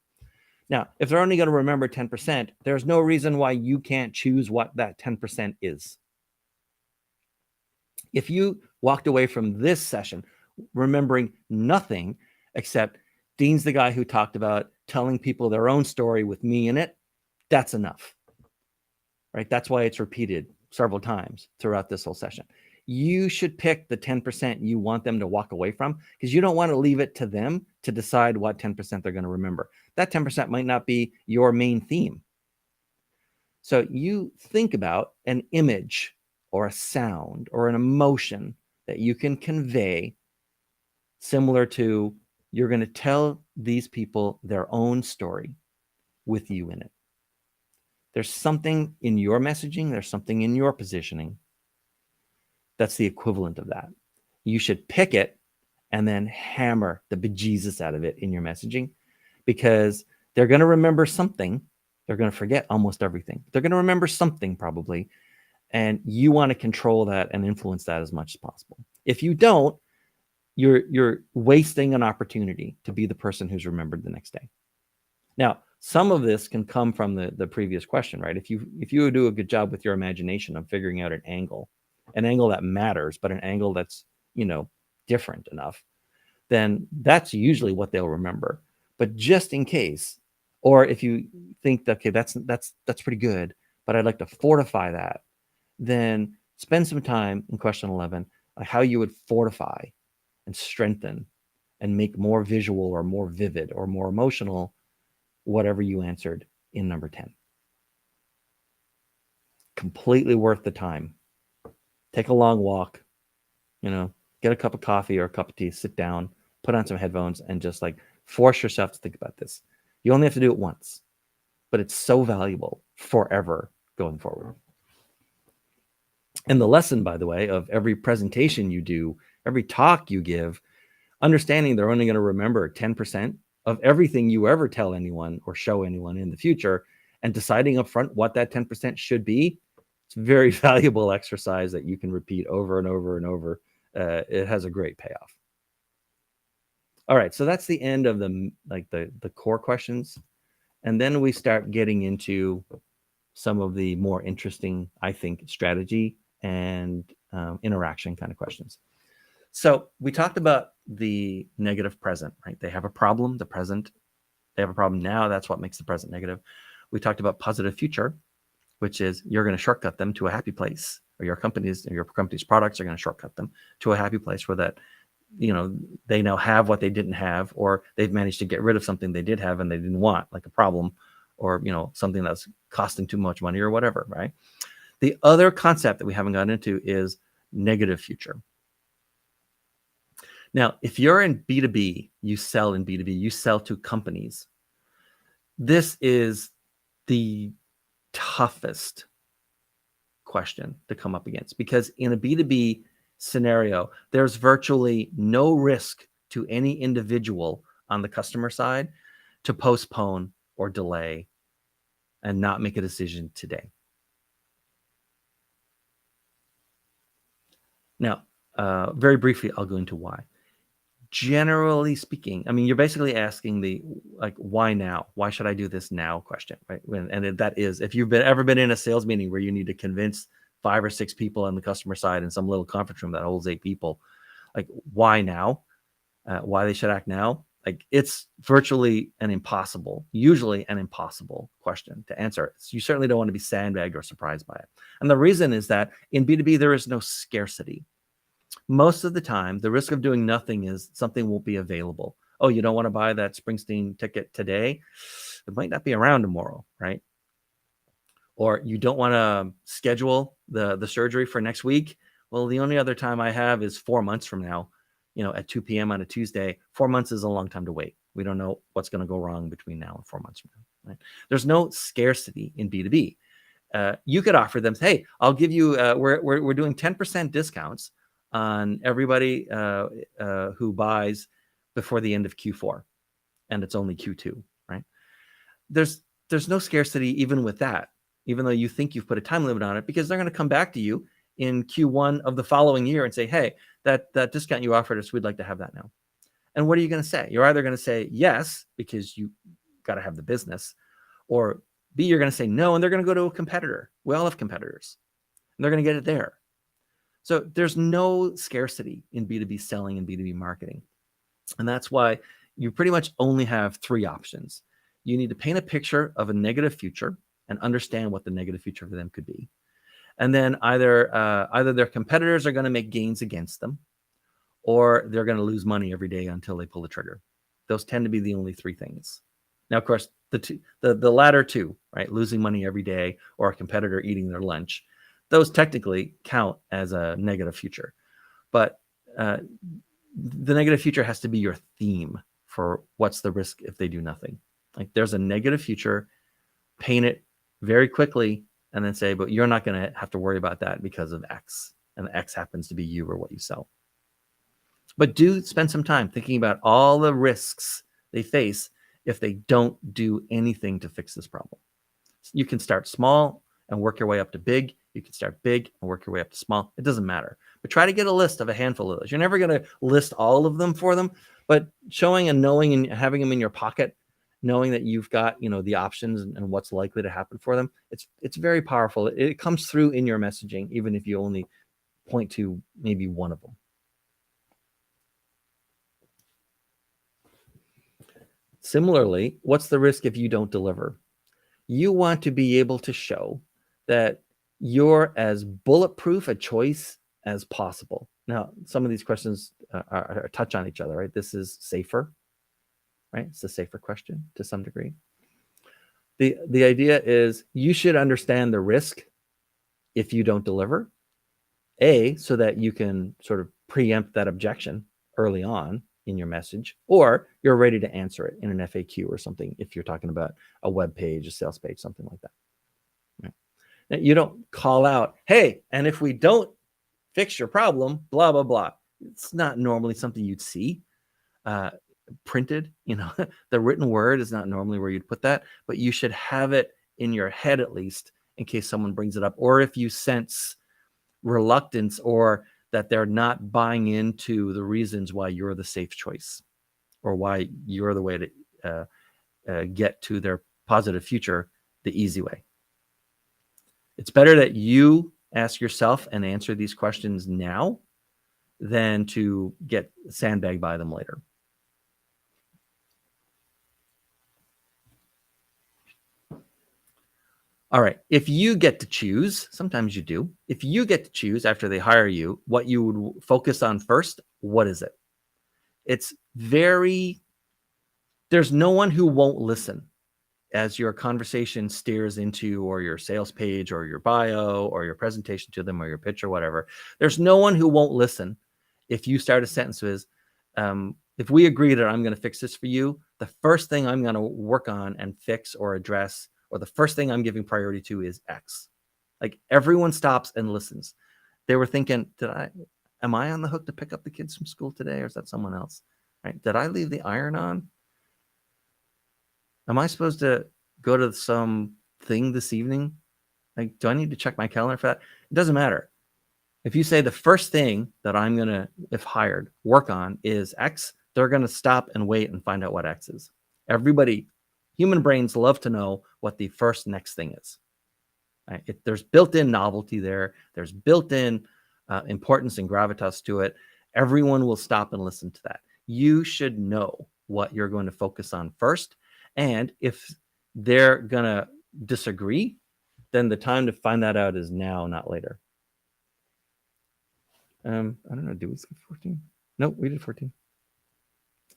Now, if they're only going to remember 10%, there's no reason why you can't choose what that 10% is. If you walked away from this session remembering nothing except Dean's the guy who talked about telling people their own story with me in it, that's enough, right? That's why it's repeated several times throughout this whole session. you should pick the 10% you want them to walk away from, because you don't want to leave it to them to decide what 10% they're going to remember. That 10% might not be your main theme. So you think about an image or a sound or an emotion that you can convey, similar to you're going to tell these people their own story with you in it. There's something in your messaging, there's something in your positioning that's the equivalent of that. You should pick it and then hammer the bejesus out of it in your messaging, because they're going to remember something. They're going to forget almost everything. They're going to remember something probably, and you want to control that and influence that as much as possible. If you don't, you're wasting an opportunity to be the person who's remembered the next day. Now, some of this can come from the previous question, right? If you do a good job with your imagination of figuring out an angle that matters, but an angle that's, different enough, then that's usually what they'll remember. But just in case, or if you think that, okay, that's pretty good, but I'd like to fortify that, then spend some time in question 11 on how you would fortify and strengthen and make more visual or more vivid or more emotional whatever you answered in number 10. Completely worth the time. Take a long walk, get a cup of coffee or a cup of tea, sit down, put on some headphones, and just force yourself to think about this. You only have to do it once, but it's so valuable forever going forward. And the lesson, by the way, of every presentation you do, every talk you give, understanding they're only going to remember 10% of everything you ever tell anyone or show anyone in the future, and deciding up front what that 10% should be, it's a very valuable exercise that you can repeat over and over and over. It has a great payoff. All right, so that's the end of the core questions. And then we start getting into some of the more interesting, I think, strategy and interaction kind of questions. So we talked about the negative present, right? They have a problem, the present. They have a problem now. That's what makes the present negative. We talked about positive future, which is you're going to shortcut them to a happy place, or your company's products are going to shortcut them to a happy place where that, they now have what they didn't have, or they've managed to get rid of something they did have and they didn't want, like a problem, or, something that's costing too much money or whatever, right? The other concept that we haven't gotten into is negative future. Now, if you're in B2B, you sell in B2B, you sell to companies. This is the toughest question to come up against, because in a B2B scenario, there's virtually no risk to any individual on the customer side to postpone or delay and not make a decision today. Now, very briefly, I'll go into why. Generally speaking, you're basically asking why now? Why should I do this now question, right? And that is, if you've ever been in a sales meeting where you need to convince 5 or 6 people on the customer side in some little conference room that holds 8 people, why now? Why they should act now? It's virtually usually an impossible question to answer. You certainly don't want to be sandbagged or surprised by it. And the reason is that in B2B, there is no scarcity. Most of the time, the risk of doing nothing is something won't be available. Oh, you don't want to buy that Springsteen ticket today? It might not be around tomorrow, right? Or you don't want to schedule the surgery for next week? Well, the only other time I have is 4 months from now, at 2 p.m. on a Tuesday. 4 months is a long time to wait. We don't know what's going to go wrong between now and 4 months from now, right? There's no scarcity in B2B. You could offer them, hey, I'll give you, we're doing 10% discounts on everybody who buys before the end of Q4, and it's only Q2, right? There's no scarcity even with that, even though you think you've put a time limit on it, because they're going to come back to you in Q1 of the following year and say, hey, that discount you offered us, we'd like to have that now. And what are you going to say? You're either going to say yes, because you got to have the business, or B, you're going to say no, and they're going to go to a competitor. We all have competitors, and they're going to get it there. So there's no scarcity in B2B selling and B2B marketing. And that's why you pretty much only have 3 options. You need to paint a picture of a negative future and understand what the negative future for them could be. And then either their competitors are going to make gains against them, or they're going to lose money every day until they pull the trigger. Those tend to be the only three things. Now, of course, the latter two, right, losing money every day or a competitor eating their lunch, those technically count as a negative future. But the negative future has to be your theme for what's the risk if they do nothing. Like, there's a negative future, paint it very quickly, and then say, but you're not going to have to worry about that because of X, and X happens to be you or what you sell. But do spend some time thinking about all the risks they face if they don't do anything to fix this problem. You can start small and work your way up to big. You can start big and work your way up to small. It doesn't matter. But try to get a list of a handful of those. You're never going to list all of them for them, but showing and knowing and having them in your pocket, knowing that you've got, the options and what's likely to happen for them, it's very powerful. It comes through in your messaging, even if you only point to maybe one of them. Similarly, what's the risk if you don't deliver? You want to be able to show that you're as bulletproof a choice as possible. Now, some of these questions are touch on each other, right? This is safer, right? It's a safer question to some degree. The idea is you should understand the risk if you don't deliver, so that you can sort of preempt that objection early on in your message, or you're ready to answer it in an FAQ or something if you're talking about a web page, a sales page, something like that. Right? Now, you don't call out, hey, and if we don't fix your problem, blah, blah, blah. It's not normally something you'd see printed. The written word is not normally where you'd put that, but you should have it in your head at least in case someone brings it up, or if you sense reluctance or that they're not buying into the reasons why you're the safe choice or why you're the way to get to their positive future the easy way. It's better that you ask yourself and answer these questions now than to get sandbagged by them later. All right. If you get to choose, sometimes you do. If you get to choose after they hire you, what you would focus on first, what is it? There's no one who won't listen as your conversation steers into, or your sales page or your bio or your presentation to them or your pitch or whatever. There's no one who won't listen if you start a sentence with, if we agree that I'm going to fix this for you, the first thing I'm going to work on and fix or address, or the first thing I'm giving priority to, is X. Like, everyone stops and listens. They were thinking, am I on the hook to pick up the kids from school today, or is that someone else? Right? Did I leave the iron on? Am I supposed to go to some thing this evening? Like, do I need to check my calendar for that? It doesn't matter. If you say the first thing that I'm going to, if hired, work on is X, they're going to stop and wait and find out what X is. Human brains love to know what the first next thing is. Right? There's built-in novelty there. There's built-in importance and gravitas to it. Everyone will stop and listen to that. You should know what you're going to focus on first. And if they're going to disagree, then the time to find that out is now, not later. I don't know. Did we skip 14? No, we did 14.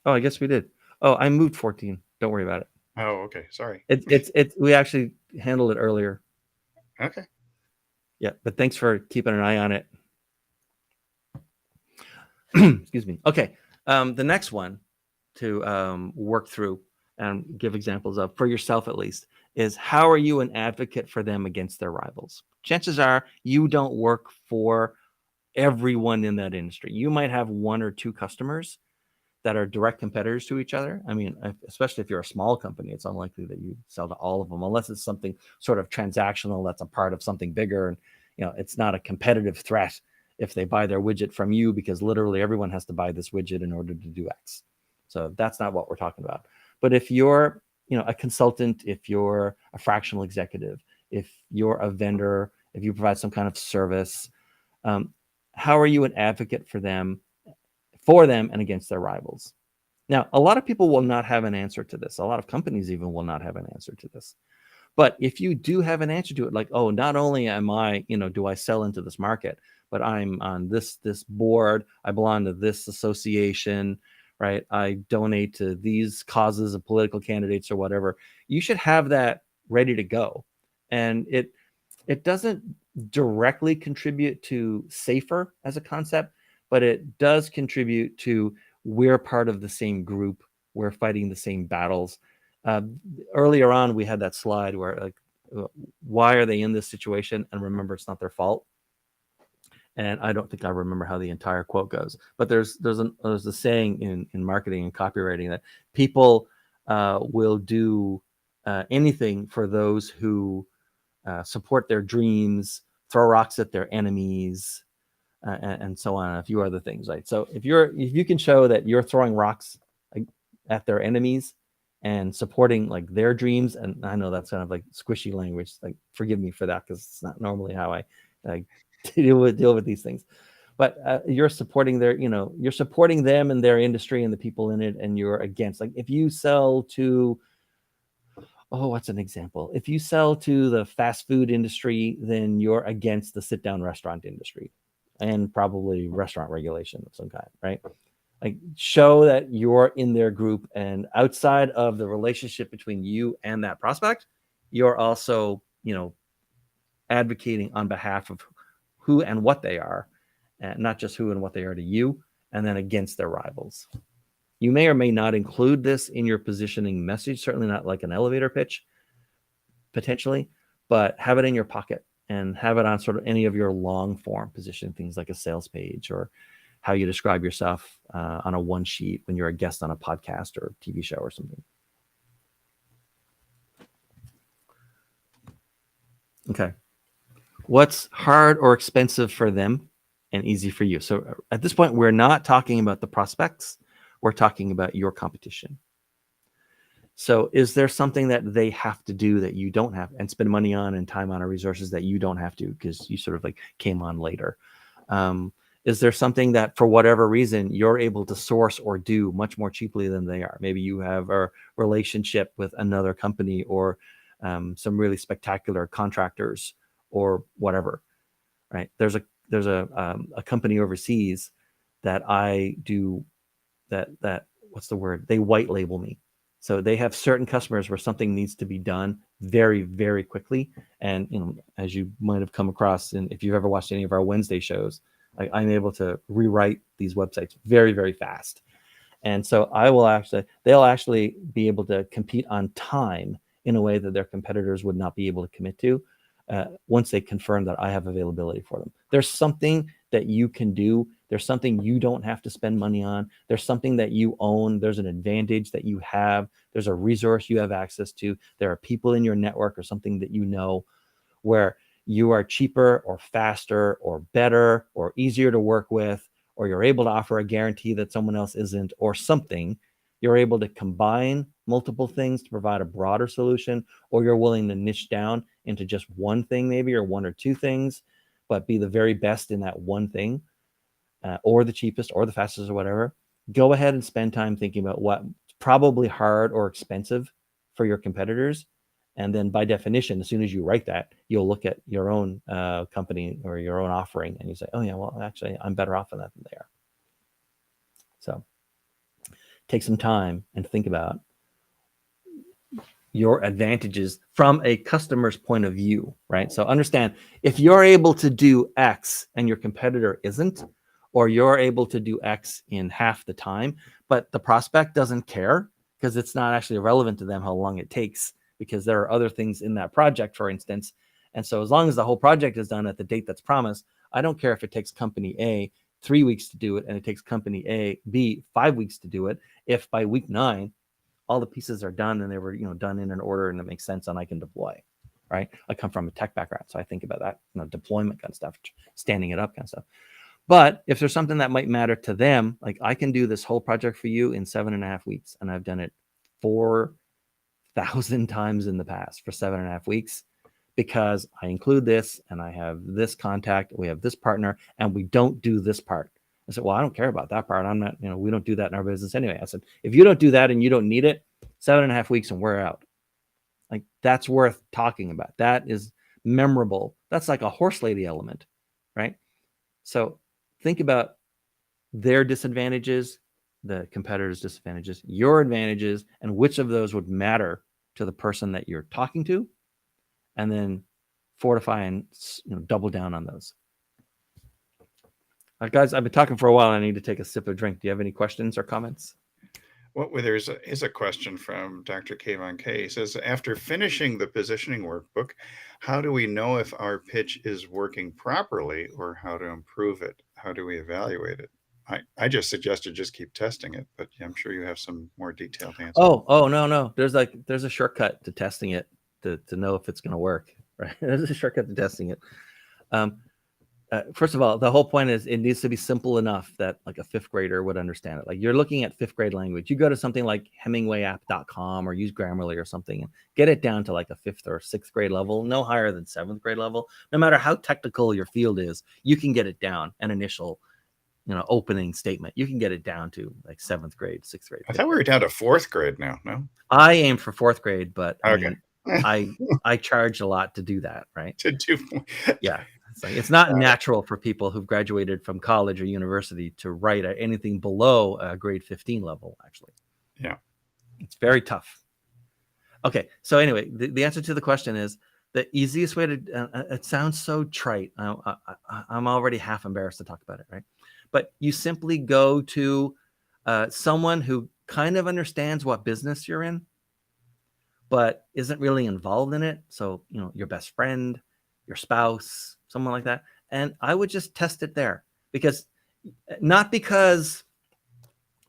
Oh, I guess we did. Oh, I moved 14. Don't worry about it. Oh, okay. Sorry. We actually handled it earlier. Okay. Yeah, but thanks for keeping an eye on it. Excuse me. Okay. The next one to work through and give examples of, for yourself at least, is how are you an advocate for them against their rivals? Chances are you don't work for everyone in that industry. You might have one or two customers that are direct competitors to each other. I mean, especially if you're a small company, it's unlikely that you sell to all of them, unless it's something sort of transactional that's a part of something bigger. And, it's not a competitive threat if they buy their widget from you, because literally everyone has to buy this widget in order to do X. So that's not what we're talking about. But if you're, a consultant, if you're a fractional executive, if you're a vendor, if you provide some kind of service, how are you an advocate for them and against their rivals? Now, a lot of people will not have an answer to this. A lot of companies even will not have an answer to this. But if you do have an answer to it, like, oh, not only am I, do I sell into this market, but I'm on this board, I belong to this association, right? I donate to these causes of political candidates or whatever. You should have that ready to go. And it doesn't directly contribute to SAFER as a concept, but it does contribute to we're part of the same group, we're fighting the same battles. Earlier on, we had that slide where, like, why are they in this situation? And remember, it's not their fault. And I don't think I remember how the entire quote goes, but there's a saying in marketing and copywriting that people will do anything for those who support their dreams, throw rocks at their enemies, and so on, a few other things, right? So if you can show that you're throwing rocks at their enemies and supporting like their dreams, and I know that's kind of like squishy language, like forgive me for that because it's not normally how I deal with these things, but you're supporting you're supporting them and their industry and the people in it, and you're against, like, if you sell to, what's an example? If you sell to the fast food industry, then you're against the sit down restaurant industry and probably restaurant regulation of some kind, right? Like, show that you're in their group, and outside of the relationship between you and that prospect, you're also, advocating on behalf of who and what they are, and not just who and what they are to you, and then against their rivals. You may or may not include this in your positioning message, certainly not like an elevator pitch, potentially, but have it in your pocket and have it on sort of any of your long form position things like a sales page or how you describe yourself on a one sheet when you're a guest on a podcast or TV show or something. Okay. What's hard or expensive for them and easy for you? So at this point, we're not talking about the prospects. We're talking about your competition. So is there something that they have to do that you don't have, and spend money on and time on or resources that you don't have to because you sort of like came on later? Is there something that for whatever reason you're able to source or do much more cheaply than they are? Maybe you have a relationship with another company or some really spectacular contractors or whatever, right? There's a company overseas that I do that what's the word? They white label me. So they have certain customers where something needs to be done very, very quickly. And as you might have come across, and if you've ever watched any of our Wednesday shows, I'm able to rewrite these websites very, very fast. And so they'll actually be able to compete on time in a way that their competitors would not be able to commit to once they confirm that I have availability for them. There's something that you can do. There's something you don't have to spend money on. There's something that you own. There's an advantage that you have. There's a resource you have access to. There are people in your network or something that you know where you are cheaper or faster or better or easier to work with, or you're able to offer a guarantee that someone else isn't, or something. You're able to combine multiple things to provide a broader solution, or you're willing to niche down into just one thing maybe, or one or two things, but be the very best in that one thing, or the cheapest or the fastest or whatever. Go ahead and spend time thinking about what's probably hard or expensive for your competitors. And then by definition, as soon as you write that, you'll look at your own company or your own offering and you say, oh yeah, well, actually I'm better off in that than they are. So take some time and think about your advantages from a customer's point of view, right? So understand, if you're able to do X and your competitor isn't, or you're able to do X in half the time, but the prospect doesn't care because it's not actually relevant to them how long it takes, because there are other things in that project, for instance. And so as long as the whole project is done at the date that's promised, I don't care if it takes company A 3 weeks to do it and it takes company B 5 weeks to do it. If by week 9, all the pieces are done and they were, done in an order and it makes sense and I can deploy, right? I come from a tech background, so I think about that, deployment kind of stuff, standing it up kind of stuff. But if there's something that might matter to them, like I can do this whole project for you in 7.5 weeks, and I've done it 4,000 times in the past for 7.5 weeks, because I include this and I have this contact, we have this partner, and we don't do this part. I said, well, I don't care about that part. I'm not, we don't do that in our business anyway. I said, if you don't do that and you don't need it, 7.5 weeks and we're out. Like that's worth talking about. That is memorable. That's like a horse lady element, right? So think about their disadvantages, the competitor's disadvantages, your advantages, and which of those would matter to the person that you're talking to, and then fortify and double down on those. Guys, I've been talking for a while. I need to take a sip of drink. Do you have any questions or comments? Well, there's a question from Dr. Kayvon K. He says, after finishing the positioning workbook, how do we know if our pitch is working properly or how to improve it? How do we evaluate it? I just suggested just keep testing it, but I'm sure you have some more detailed answers. Oh, no. There's a shortcut to testing it to know if it's going to work, right? There's a shortcut to testing it. First of all, the whole point is it needs to be simple enough that like a fifth grader would understand it. Like you're looking at fifth grade language. You go to something like HemingwayApp.com or use Grammarly or something and get it down to like a fifth or sixth grade level, no higher than seventh grade level. No matter how technical your field is, you can get it down an initial opening statement. You can get it down to like seventh grade, sixth grade. I thought we were down to fourth grade now. No, I aim for fourth grade, but okay. I charge a lot to do that, right? To do, yeah. It's not natural for people who've graduated from college or university to write at anything below a grade 15 level, actually. Yeah. It's very tough. Okay. So anyway, the answer to the question is the easiest way to, it sounds so trite. I'm already half embarrassed to talk about it, right? But you simply go to someone who kind of understands what business you're in, but isn't really involved in it. So, your best friend, your spouse, someone like that. And I would just test it there because not because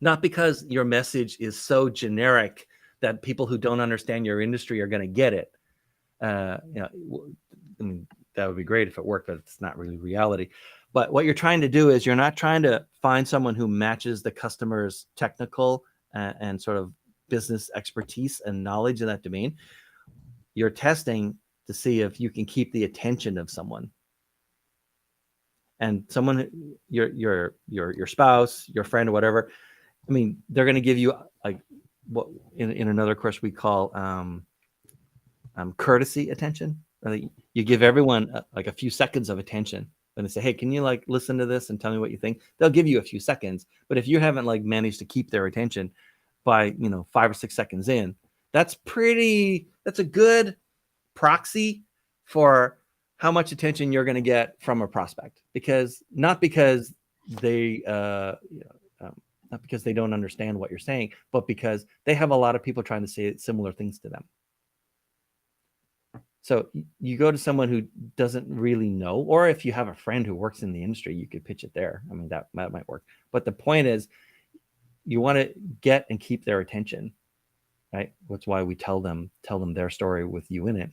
your message is so generic that people who don't understand your industry are going to get it. I mean, that would be great if it worked, but it's not really reality. But what you're trying to do is you're not trying to find someone who matches the customer's technical and sort of business expertise and knowledge in that domain. You're testing to see if you can keep the attention of someone. And someone, your spouse, your friend, or whatever. I mean, they're going to give you like what in another course we call courtesy attention. You give everyone like a few seconds of attention. When they say, "Hey, can you like listen to this and tell me what you think?" They'll give you a few seconds. But if you haven't like managed to keep their attention by 5 or 6 seconds in, that's a good proxy for how much attention you're going to get from a prospect, not because they don't understand what you're saying, but because they have a lot of people trying to say similar things to them. So you go to someone who doesn't really know, or if you have a friend who works in the industry, you could pitch it there. I mean, that might work. But the point is, you want to get and keep their attention, right? That's why we tell them their story with you in it.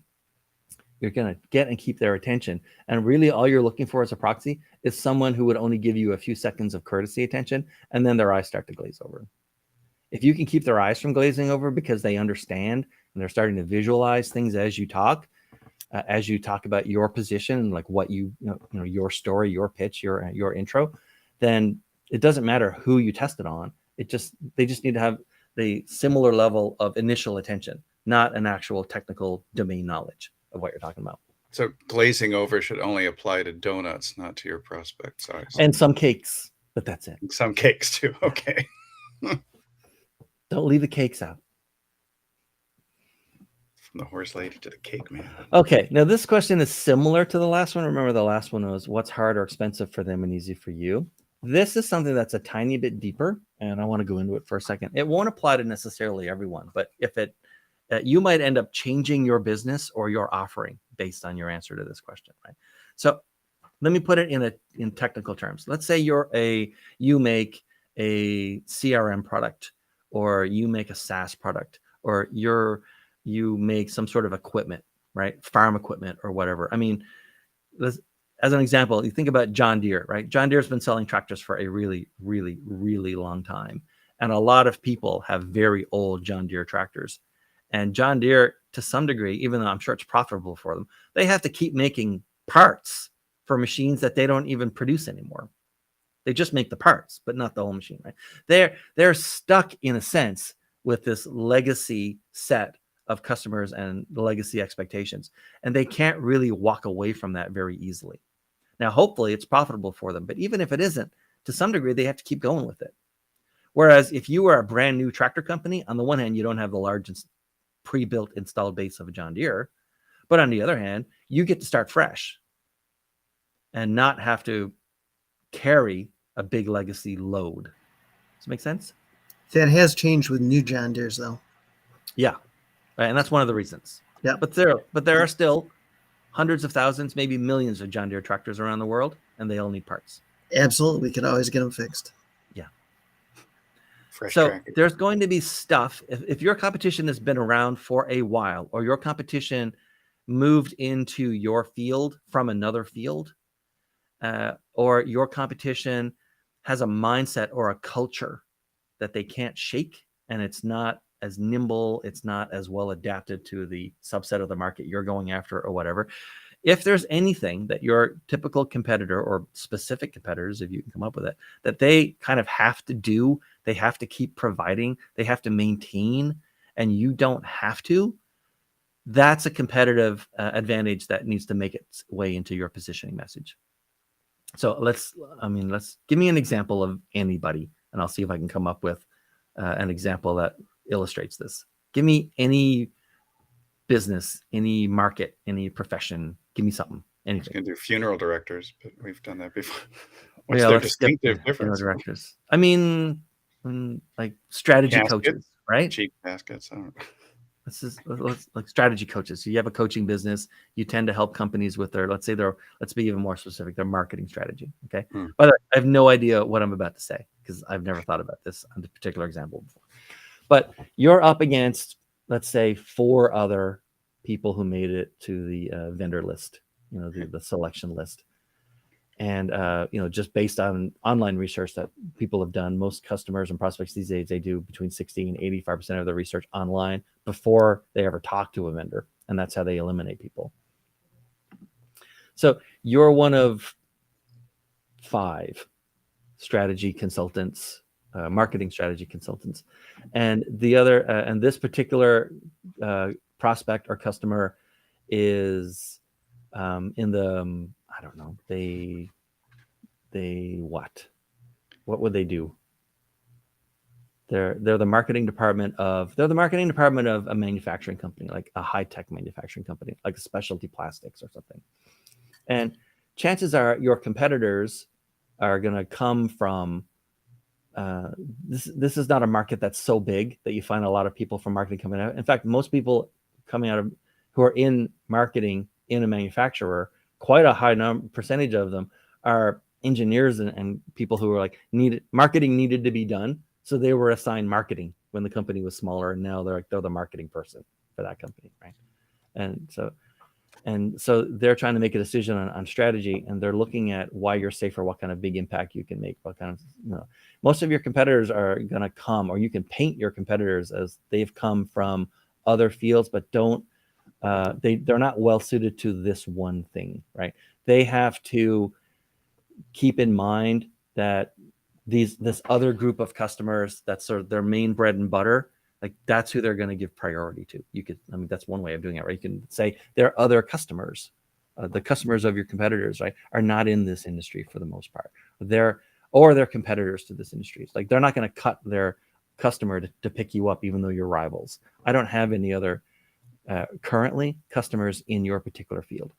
You're going to get and keep their attention. And really all you're looking for as a proxy is someone who would only give you a few seconds of courtesy attention, and then their eyes start to glaze over. If you can keep their eyes from glazing over because they understand and they're starting to visualize things as you talk about your position and like what your story, your pitch, your intro, then it doesn't matter who you test it on. They just need to have the similar level of initial attention, not an actual technical domain knowledge of what you're talking about. So glazing over should only apply to donuts, not to your prospect size. And some cakes, but that's it. Some cakes too. Okay. Don't leave the cakes out. From the horse lady to the cake man. Okay. Now this question is similar to the last one. Remember the last one was what's hard or expensive for them and easy for you. This is something that's a tiny bit deeper, and I want to go into it for a second. It won't apply to necessarily everyone, but if you might end up changing your business or your offering based on your answer to this question, right? So let me put it in technical terms. Let's say you make a CRM product, or you make a SaaS product, or you make some sort of equipment, right? Farm equipment or whatever. I mean, as an example, you think about John Deere, right? John Deere's been selling tractors for a really, really, really long time. And a lot of people have very old John Deere tractors. And John Deere, to some degree, even though I'm sure it's profitable for them, they have to keep making parts for machines that they don't even produce anymore. They just make the parts, but not the whole machine, right? They're stuck in a sense with this legacy set of customers and the legacy expectations. And they can't really walk away from that very easily. Now, hopefully it's profitable for them, but even if it isn't, to some degree, they have to keep going with it. Whereas if you are a brand new tractor company, on the one hand, you don't have the large pre-built installed base of a John Deere, but on the other hand, you get to start fresh and not have to carry a big legacy load. Does it make sense? That has changed with new John Deeres, though. Yeah, right, and that's one of the reasons. Yeah, but there are still hundreds of thousands, maybe millions of John Deere tractors around the world, and they all need parts. Absolutely, we could always get them fixed. Yeah. Fresh so tractor. There's going to be stuff. If your competition has been around for a while, or your competition moved into your field from another field, or your competition has a mindset or a culture that they can't shake, and it's not as nimble, it's not as well adapted to the subset of the market you're going after or whatever. If there's anything that your typical competitor or specific competitors, if you can come up with it, that they kind of have to do, they have to keep providing, they have to maintain, and you don't have to, that's a competitive advantage that needs to make its way into your positioning message. So let's give me an example of anybody, and I'll see if I can come up with an example that illustrates this. Give me any business, any market, any profession. Give me something, anything. I was going to do funeral directors, but we've done that before. What's their distinctive difference? Funeral directors. I mean, like strategy Caskets, coaches, right? Cheap baskets. Let's like strategy coaches. So you have a coaching business. You tend to help companies with their, let's be even more specific, their marketing strategy. Okay. By the way, I have no idea what I'm about to say because I've never thought about this on this particular example before. But you're up against, let's say, 4 other people who made it to the vendor list, the selection list. And, just based on online research that people have done, most customers and prospects these days, they do between 60 and 85% of their research online before they ever talk to a vendor. And that's how they eliminate people. So you're one of 5 strategy consultants, marketing strategy consultants. And the other, and this particular prospect or customer is in the, I don't know, they what would they do? They're the marketing department of a manufacturing company, like a high-tech manufacturing company, like a specialty plastics or something. And chances are your competitors are going to come from this is not a market that's so big that you find a lot of people from marketing coming out. In fact, most people coming out of who are in marketing in a manufacturer, quite a high percentage of them are engineers and people who are like marketing needed to be done. So they were assigned marketing when the company was smaller, and now they're the marketing person for that company, right? And so they're trying to make a decision on strategy, and they're looking at why you're safer, what kind of big impact you can make, what kind of, most of your competitors are going to come, or you can paint your competitors as they've come from other fields, but they're not well suited to this one thing, right? They have to keep in mind that this other group of customers, that's sort of their main bread and butter, like that's who they're going to give priority to. That's one way of doing it, right? You can say there are other customers, the customers of your competitors, right, are not in this industry for the most part. They're competitors to this industry. It's like they're not going to cut their customer to pick you up, even though you're rivals. I don't have any other currently customers in your particular field.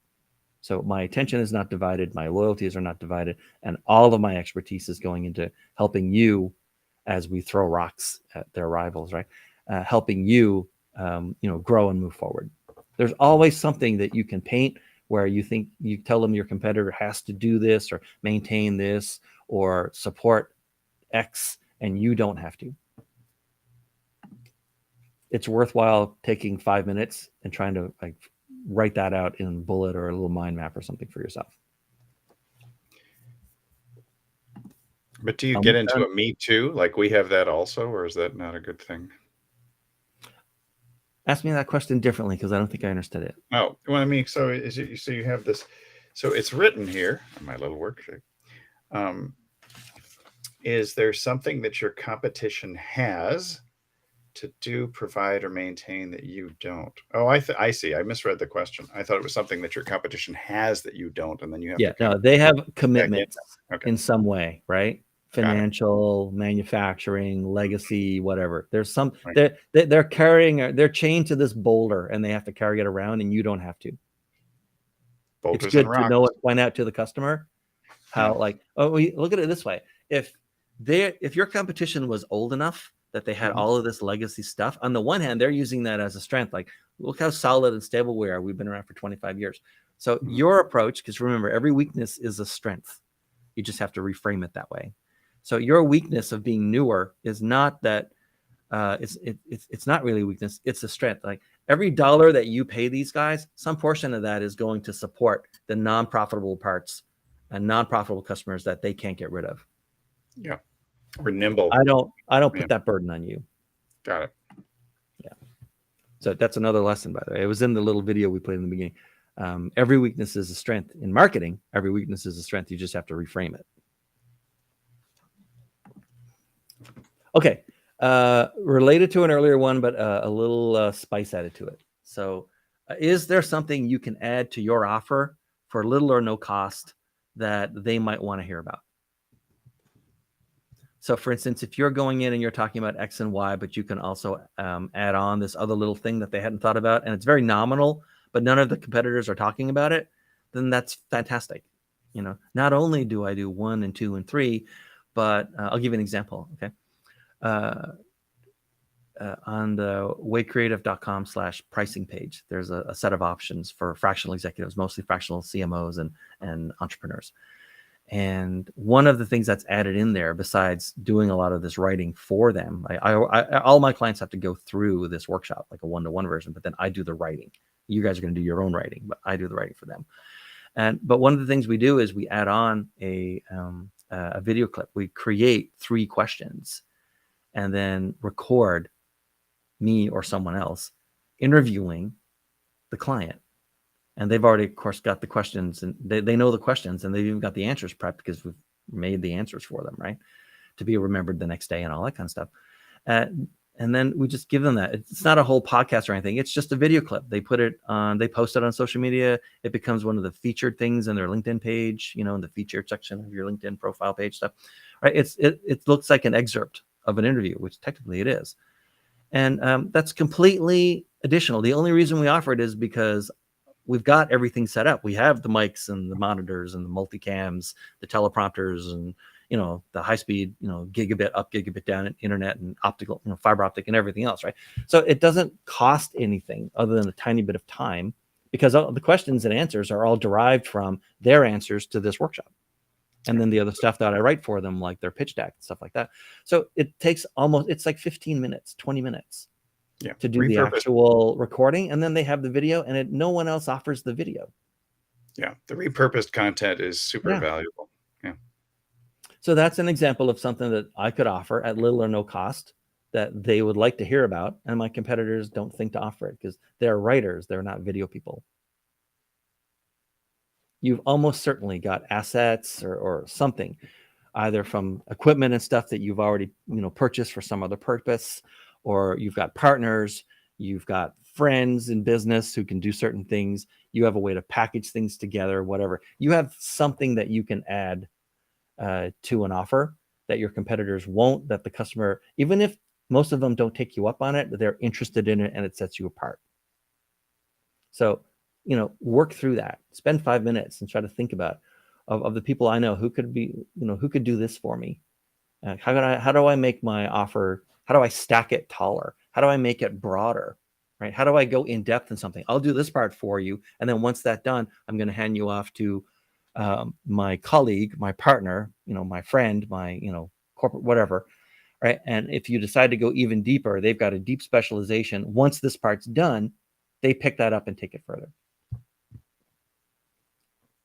So my attention is not divided, my loyalties are not divided, and all of my expertise is going into helping you as we throw rocks at their rivals, right? Helping you, grow and move forward. There's always something that you can paint where you think you tell them your competitor has to do this or maintain this or support X, and you don't have to. It's worthwhile taking 5 minutes and trying to write that out in bullet or a little mind map or something for yourself. But do you get into a me too? Like we have that also, or is that not a good thing? Ask me that question differently because I don't think I understood it. Oh, well, so you have this, so it's written here on my little worksheet. Is there something that your competition has to do, provide, or maintain that you don't? Oh, I see. I misread the question. I thought it was something that your competition has that you don't, and then you have Yeah, to kind no, of they have back in. commitments Okay, in some way, right? got it. Financial, manufacturing, legacy, whatever. There's some Right. they're carrying, they're chained to this boulder, and they have to carry it around, and you don't have to. It's Boulders and good to rocks. know it, point out to the customer how, like, oh, we look at it this way. If your competition was old enough that they had Mhm. all of this legacy stuff, on the one hand, they're using that as a strength. Like, look how solid and stable we are. We've been around for 25 years. So Mhm. your approach, because remember, every weakness is a strength. You just have to reframe it that way. So your weakness of being newer is not that it's not really a weakness. It's a strength. Like, every dollar that you pay these guys, some portion of that is going to support the non-profitable parts and non-profitable customers that they can't get rid of. Yeah, we're nimble. I don't Yeah. put that burden on you. Got it. Yeah. So that's another lesson, by the way. It was in the little video we played in the beginning. Every weakness is a strength in marketing. Every weakness is a strength. You just have to reframe it. Okay. Related to an earlier one, but a little spice added to it. So is there something you can add to your offer for little or no cost that they might want to hear about? So for instance, if you're going in and you're talking about X and Y, but you can also add on this other little thing that they hadn't thought about, and it's very nominal, but none of the competitors are talking about it, then that's fantastic. You know, not only do I do 1 and 2 and 3, but I'll give you an example. Okay. On the waycreative.com/pricing page, there's a set of options for fractional executives, mostly fractional CMOs and entrepreneurs. And one of the things that's added in there, besides doing a lot of this writing for them, all my clients have to go through this workshop, like a one-to-one version, but then I do the writing. You guys are going to do your own writing, but I do the writing for them. But one of the things we do is we add on a video clip. We create 3 questions and then record me or someone else interviewing the client. And they've already, of course, got the questions, and they know the questions, and they've even got the answers prepped because we've made the answers for them, right? To be remembered the next day and all that kind of stuff. And then we just give them that. It's not a whole podcast or anything. It's just a video clip. They put it on, they post it on social media. It becomes one of the featured things in their LinkedIn page, you know, in the featured section of your LinkedIn profile page stuff, right? It looks like an excerpt of an interview, which technically it is. And that's completely additional. The only reason we offer it is because we've got everything set up. We have the mics and the monitors and the multicams, the teleprompters, and, you know, the high speed, you know, gigabit up, gigabit down internet and optical, you know, fiber optic and everything else, right? So it doesn't cost anything other than a tiny bit of time, because all the questions and answers are all derived from their answers to this workshop. And then the other stuff that I write for them, like their pitch deck and stuff like that. So it takes it's like 15 minutes, 20 minutes to do the actual recording. And then they have the video, and no one else offers the video. Yeah. The repurposed content is super valuable. Yeah. So that's an example of something that I could offer at little or no cost that they would like to hear about. And my competitors don't think to offer it because they're writers. They're not video people. You've almost certainly got assets or something, either from equipment and stuff that you've already, you know, purchased for some other purpose, or you've got partners, you've got friends in business who can do certain things. You have a way to package things together, whatever. You have something that you can add to an offer that your competitors won't, that the customer, even if most of them don't take you up on it, they're interested in it and it sets you apart. So, you know, work through that. Spend 5 minutes and try to think about of the people I know who could be, you know, who could do this for me. How do I make my offer? How do I stack it taller? How do I make it broader? Right? How do I go in depth in something? I'll do this part for you, and then once that's done, I'm going to hand you off to my colleague, my partner, you know, my friend, my, you know, corporate, whatever. Right? And if you decide to go even deeper, they've got a deep specialization. Once this part's done, they pick that up and take it further.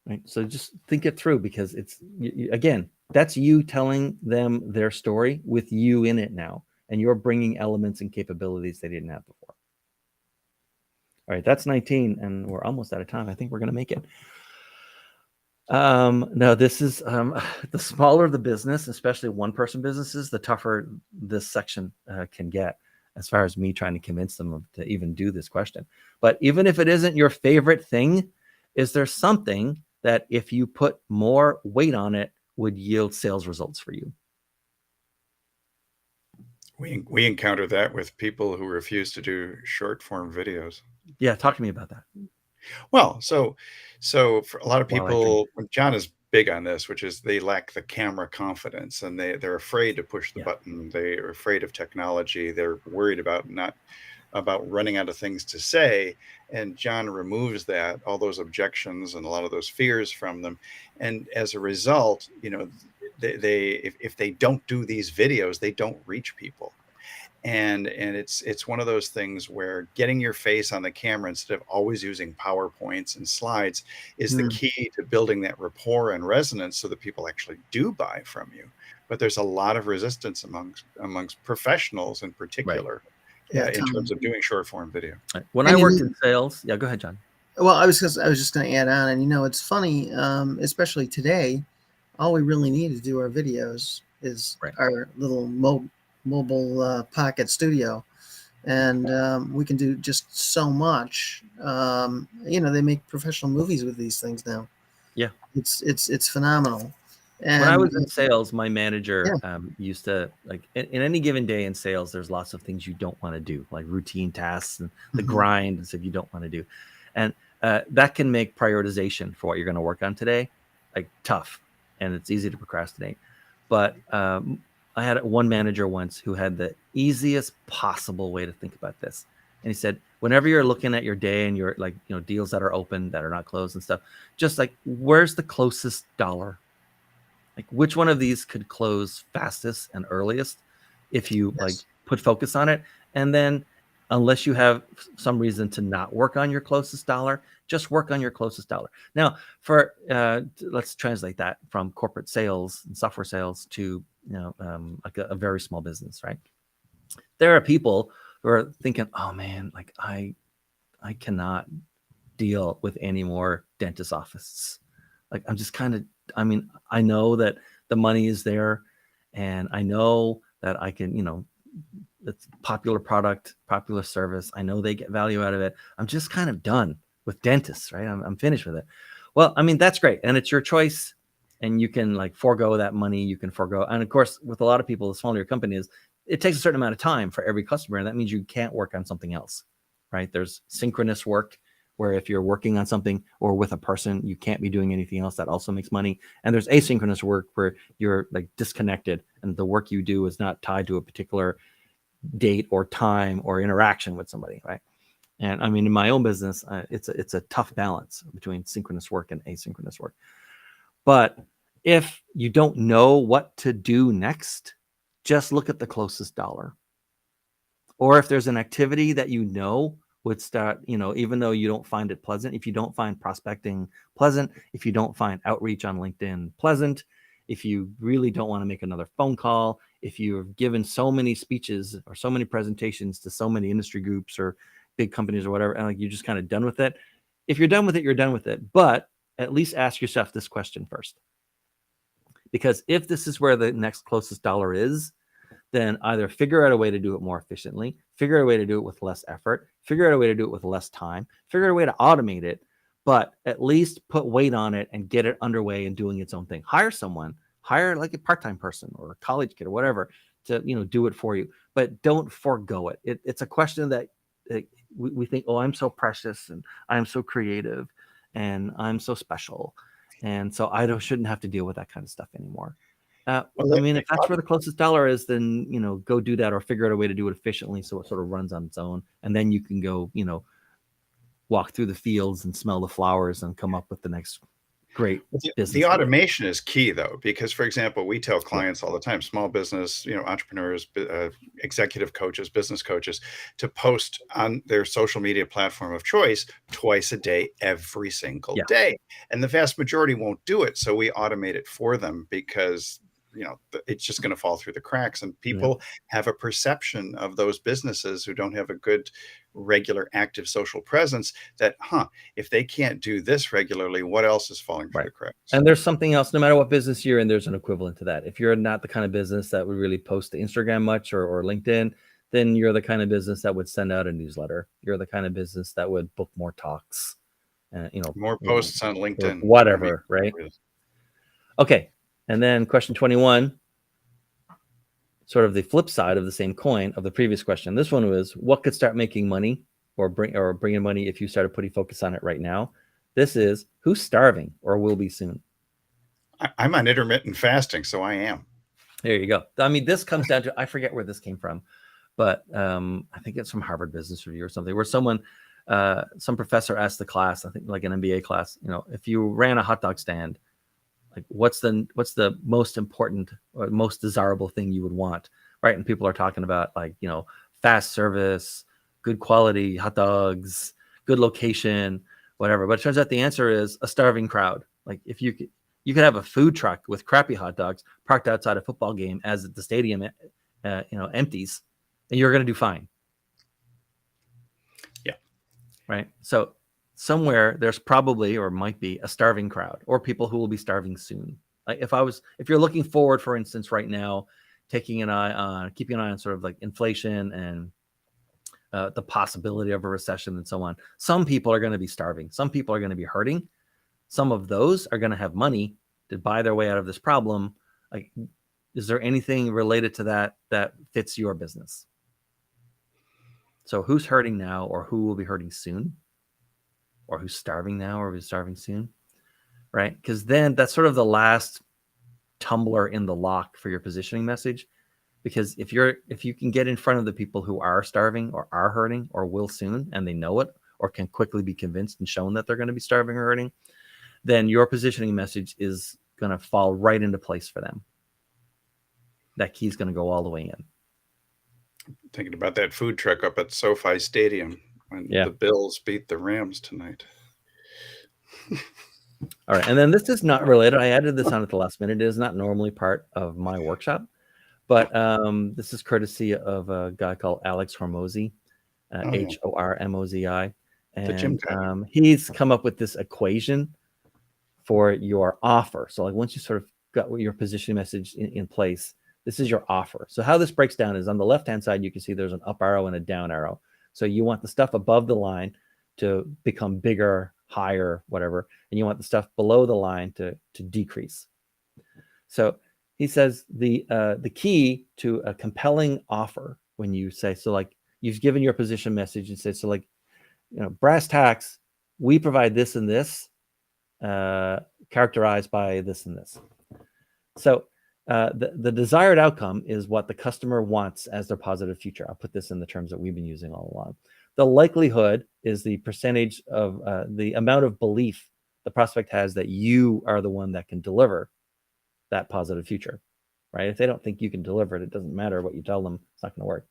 Right. So just think it through, because it's, again, that's you telling them their story with you in it now, and you're bringing elements and capabilities they didn't have before. All right, that's 19, and we're almost out of time. I think we're going to make it. No, this is the smaller the business, especially one-person businesses, the tougher this section can get. as far as me trying to convince them to even do this question. But even if it isn't your favorite thing, is there something that if you put more weight on it would yield sales results for you? We encounter that with people who refuse to do short form videos. Yeah, talk to me about that. Well, so for a lot of While I drink. people, John is big on this, which is they lack the camera confidence and they're afraid to push the Yeah. button. They are afraid of technology. They're worried about not about running out of things to say. And John removes that, all those objections and a lot of those fears from them. And as a result, if they don't do these videos, they don't reach people. And it's one of those things where getting your face on the camera instead of always using PowerPoints and slides is the Hmm. key to building that rapport and resonance so that people actually do buy from you. But there's a lot of resistance amongst professionals in Right. particular, Yeah, in terms Tom. of doing short form video. Right. When And I worked you, in sales, yeah, go ahead, John. well, I was just going to add on, and it's funny, especially today. All we really need to do our videos is Right. our little mobile pocket studio, and we can do just so much. They make professional movies with these things now. Yeah. It's phenomenal. When I And was in sales, my manager yeah, used to, like, in any given day in sales, there's lots of things you don't want to do, like routine tasks and the mhm, grind and stuff you don't want to do. And that can make prioritization for what you're going to work on today, like, tough, and it's easy to procrastinate. But I had one manager once who had the easiest possible way to think about this. And he said, whenever you're looking at your day and you're like, deals that are open, that are not closed and stuff, just like, where's the closest dollar? Like, which one of these could close fastest and earliest if you like yes, put focus on it? And then, unless you have some reason to not work on your closest dollar, just work on your closest dollar. Now, for let's translate that from corporate sales and software sales to like a very small business, right? There are people who are thinking, oh man, like I cannot deal with any more dentist offices. Like, I'm just kind of, I mean, I know that the money is there and I know that I can, it's popular product, popular service. I know they get value out of it. I'm just kind of done with dentists, right? I'm finished with it. Well, I mean, that's great. And it's your choice. And you can like forego that money. You can forego. And of course, with a lot of people, the smaller your company is, it takes a certain amount of time for every customer. And that means you can't work on something else, right? There's synchronous work where if you're working on something or with a person, you can't be doing anything else. That also makes money. And there's asynchronous work where you're like disconnected and the work you do is not tied to a particular date or time or interaction with somebody, right? And I mean, in my own business, it's a tough balance between synchronous work and asynchronous work. But if you don't know what to do next, just look at the closest dollar. Or if there's an activity that would start, even though you don't find it pleasant, if you don't find prospecting pleasant, if you don't find outreach on LinkedIn pleasant, if you really don't want to make another phone call, if you've given so many speeches or so many presentations to so many industry groups or big companies or whatever, and like you're just kind of done with it. If you're done with it, you're done with it. But at least ask yourself this question first. Because if this is where the next closest dollar is, then either figure out a way to do it more efficiently, figure out a way to do it with less effort, figure out a way to do it with less time, figure out a way to automate it, but at least put weight on it and get it underway and doing its own thing. Hire someone, hire like a part-time person or a college kid or whatever to, do it for you, but don't forego it. It's a question that we think, oh, I'm so precious and I'm so creative and I'm so special. And so shouldn't have to deal with that kind of stuff anymore. Well, I mean, if that's where the closest dollar is, then, go do that or figure out a way to do it efficiently so it sort of runs on its own. And then you can go, walk through the fields and smell the flowers and come up with the next great business. The automation is key, though, because, for example, we tell Yeah. clients all the time, small business, entrepreneurs, executive coaches, business coaches, to post on their social media platform of choice twice a day, every single Yeah. day. And the vast majority won't do it. So we automate it for them because it's just going to fall through the cracks. And people have a perception of those businesses who don't have a good, regular, active social presence that, if they can't do this regularly, what else is falling through the cracks? And there's something else, no matter what business you're in, there's an equivalent to that. If you're not the kind of business that would really post to Instagram much or LinkedIn, then you're the kind of business that would send out a newsletter. You're the kind of business that would book more talks, more posts on LinkedIn, whatever, right? Okay. And then question 21, sort of the flip side of the same coin of the previous question. This one was, what could start making money or bringing money if you started putting focus on it right now? This is, who's starving or will be soon? I'm on intermittent fasting, so I am. There you go. I mean, this comes down to, I forget where this came from, but I think it's from Harvard Business Review or something, where some professor asked the class, I think like an MBA class, if you ran a hot dog stand, like what's the most important or most desirable thing you would want, right? And people are talking about like, fast service, good quality hot dogs, good location, whatever. But it turns out the answer is a starving crowd. Like if you could have a food truck with crappy hot dogs parked outside a football game as the stadium, empties, and you're going to do fine. Yeah. Right. So somewhere there's probably, or might be, a starving crowd or people who will be starving soon. Like if you're looking forward, for instance, right now, keeping an eye on sort of like inflation and the possibility of a recession and so on, some people are going to be starving. Some people are going to be hurting. Some of those are going to have money to buy their way out of this problem. Like, is there anything related to that fits your business? So who's hurting now, or who will be hurting soon? Or who's starving now, or who's starving soon? Right? Because then that's sort of the last tumbler in the lock for your positioning message. Because if you can get in front of the people who are starving or are hurting or will soon, and they know it, or can quickly be convinced and shown that they're going to be starving or hurting, then your positioning message is going to fall right into place for them. That key's going to go all the way in. Thinking about that food truck up at SoFi Stadium when the Bills beat the Rams tonight. All right. And then this is not related. I added this on at the last minute. It is not normally part of my workshop, but this is courtesy of a guy called Alex Hormozi, Hormozi. And he's come up with this equation for your offer. So like once you sort of got your positioning message in place, this is your offer. So how this breaks down is on the left-hand side, you can see there's an up arrow and a down arrow. So you want the stuff above the line to become bigger, higher, whatever. And you want the stuff below the line to decrease. So he says the key to a compelling offer, when you say, so like you've given your position message and say, so like, brass tacks, we provide this and this, characterized by this and this. So the desired outcome is what the customer wants as their positive future. I'll put this in the terms that we've been using all along. The likelihood is the percentage of the amount of belief the prospect has that you are the one that can deliver that positive future, right? If they don't think you can deliver it, it doesn't matter what you tell them, it's not going to work.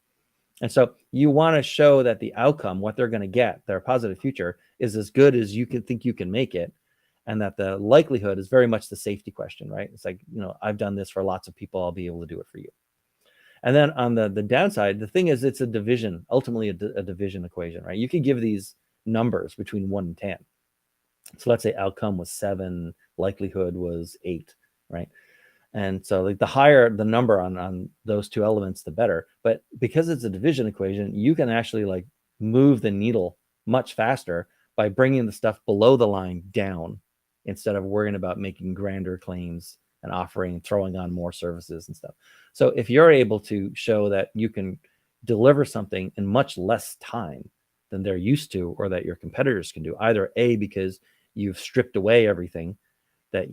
And so you want to show that the outcome, what they're going to get, their positive future, is as good as you can think you can make it. And that the likelihood is very much the safety question, right? It's like, I've done this for lots of people, I'll be able to do it for you. And then on the downside, the thing is, it's a division, ultimately a division equation, right? You can give these numbers between 1 and 10. So let's say outcome was 7, likelihood was 8, right? And so like the higher the number on those two elements, the better. But because it's a division equation, you can actually like move the needle much faster by bringing the stuff below the line down, instead of worrying about making grander claims and throwing on more services and stuff. So if you're able to show that you can deliver something in much less time than they're used to, or that your competitors can do, either A, because you've stripped away everything that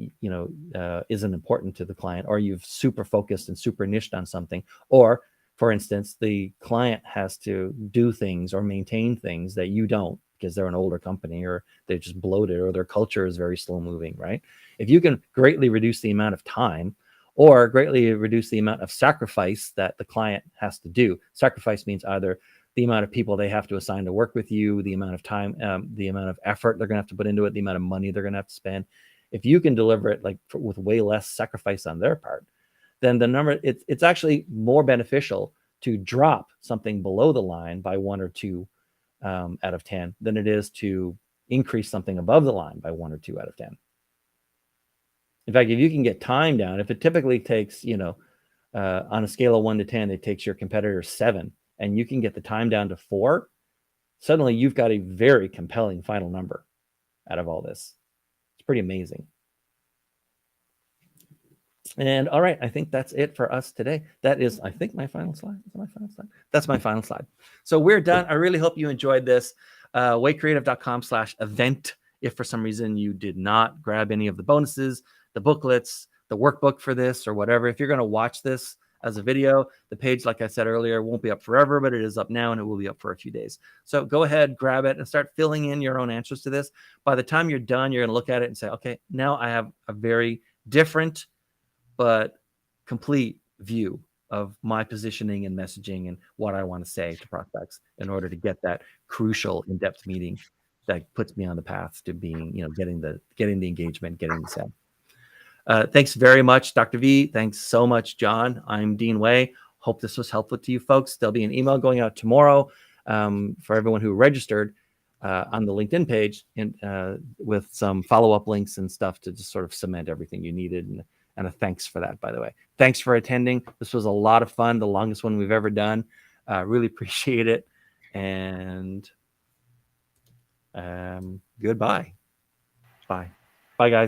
isn't important to the client, or you've super focused and super niched on something, or for instance, the client has to do things or maintain things that you don't, because they're an older company, or they're just bloated, or their culture is very slow moving, right? If you can greatly reduce the amount of time, or greatly reduce the amount of sacrifice that the client has to do. Sacrifice means either the amount of people they have to assign to work with you, the amount of time, the amount of effort they're going to have to put into it, the amount of money they're going to have to spend. If you can deliver it with way less sacrifice on their part, then the number, it's actually more beneficial to drop something below the line by 1 or 2 out of 10 than it is to increase something above the line by 1 or 2 out of 10. In fact, if you can get time down, if it typically takes, on a scale of 1 to 10, it takes your competitor 7, and you can get the time down to 4, suddenly you've got a very compelling final number out of all this. It's pretty amazing. And all right, I think that's it for us today. That is, I think, my final slide. Is that my final slide? That's my final slide. So we're done. I really hope you enjoyed this. waycreative.com/event. If for some reason you did not grab any of the bonuses, the booklets, the workbook for this or whatever, if you're going to watch this as a video, the page, like I said earlier, won't be up forever, but it is up now and it will be up for a few days. So go ahead, grab it and start filling in your own answers to this. By the time you're done, you're going to look at it and say, okay, now I have a very different but complete view of my positioning and messaging and what I want to say to prospects in order to get that crucial in-depth meeting that puts me on the path to being, getting the engagement, getting the sale. Thanks very much, Dr. V. Thanks so much, John. I'm Dean Way. Hope this was helpful to you folks. There'll be an email going out tomorrow for everyone who registered on the LinkedIn page with some follow-up links and stuff to just sort of cement everything you needed. And a thanks for that, by the way. Thanks for attending. This was a lot of fun, the longest one we've ever done. Really appreciate it. And goodbye. Bye. Bye, guys.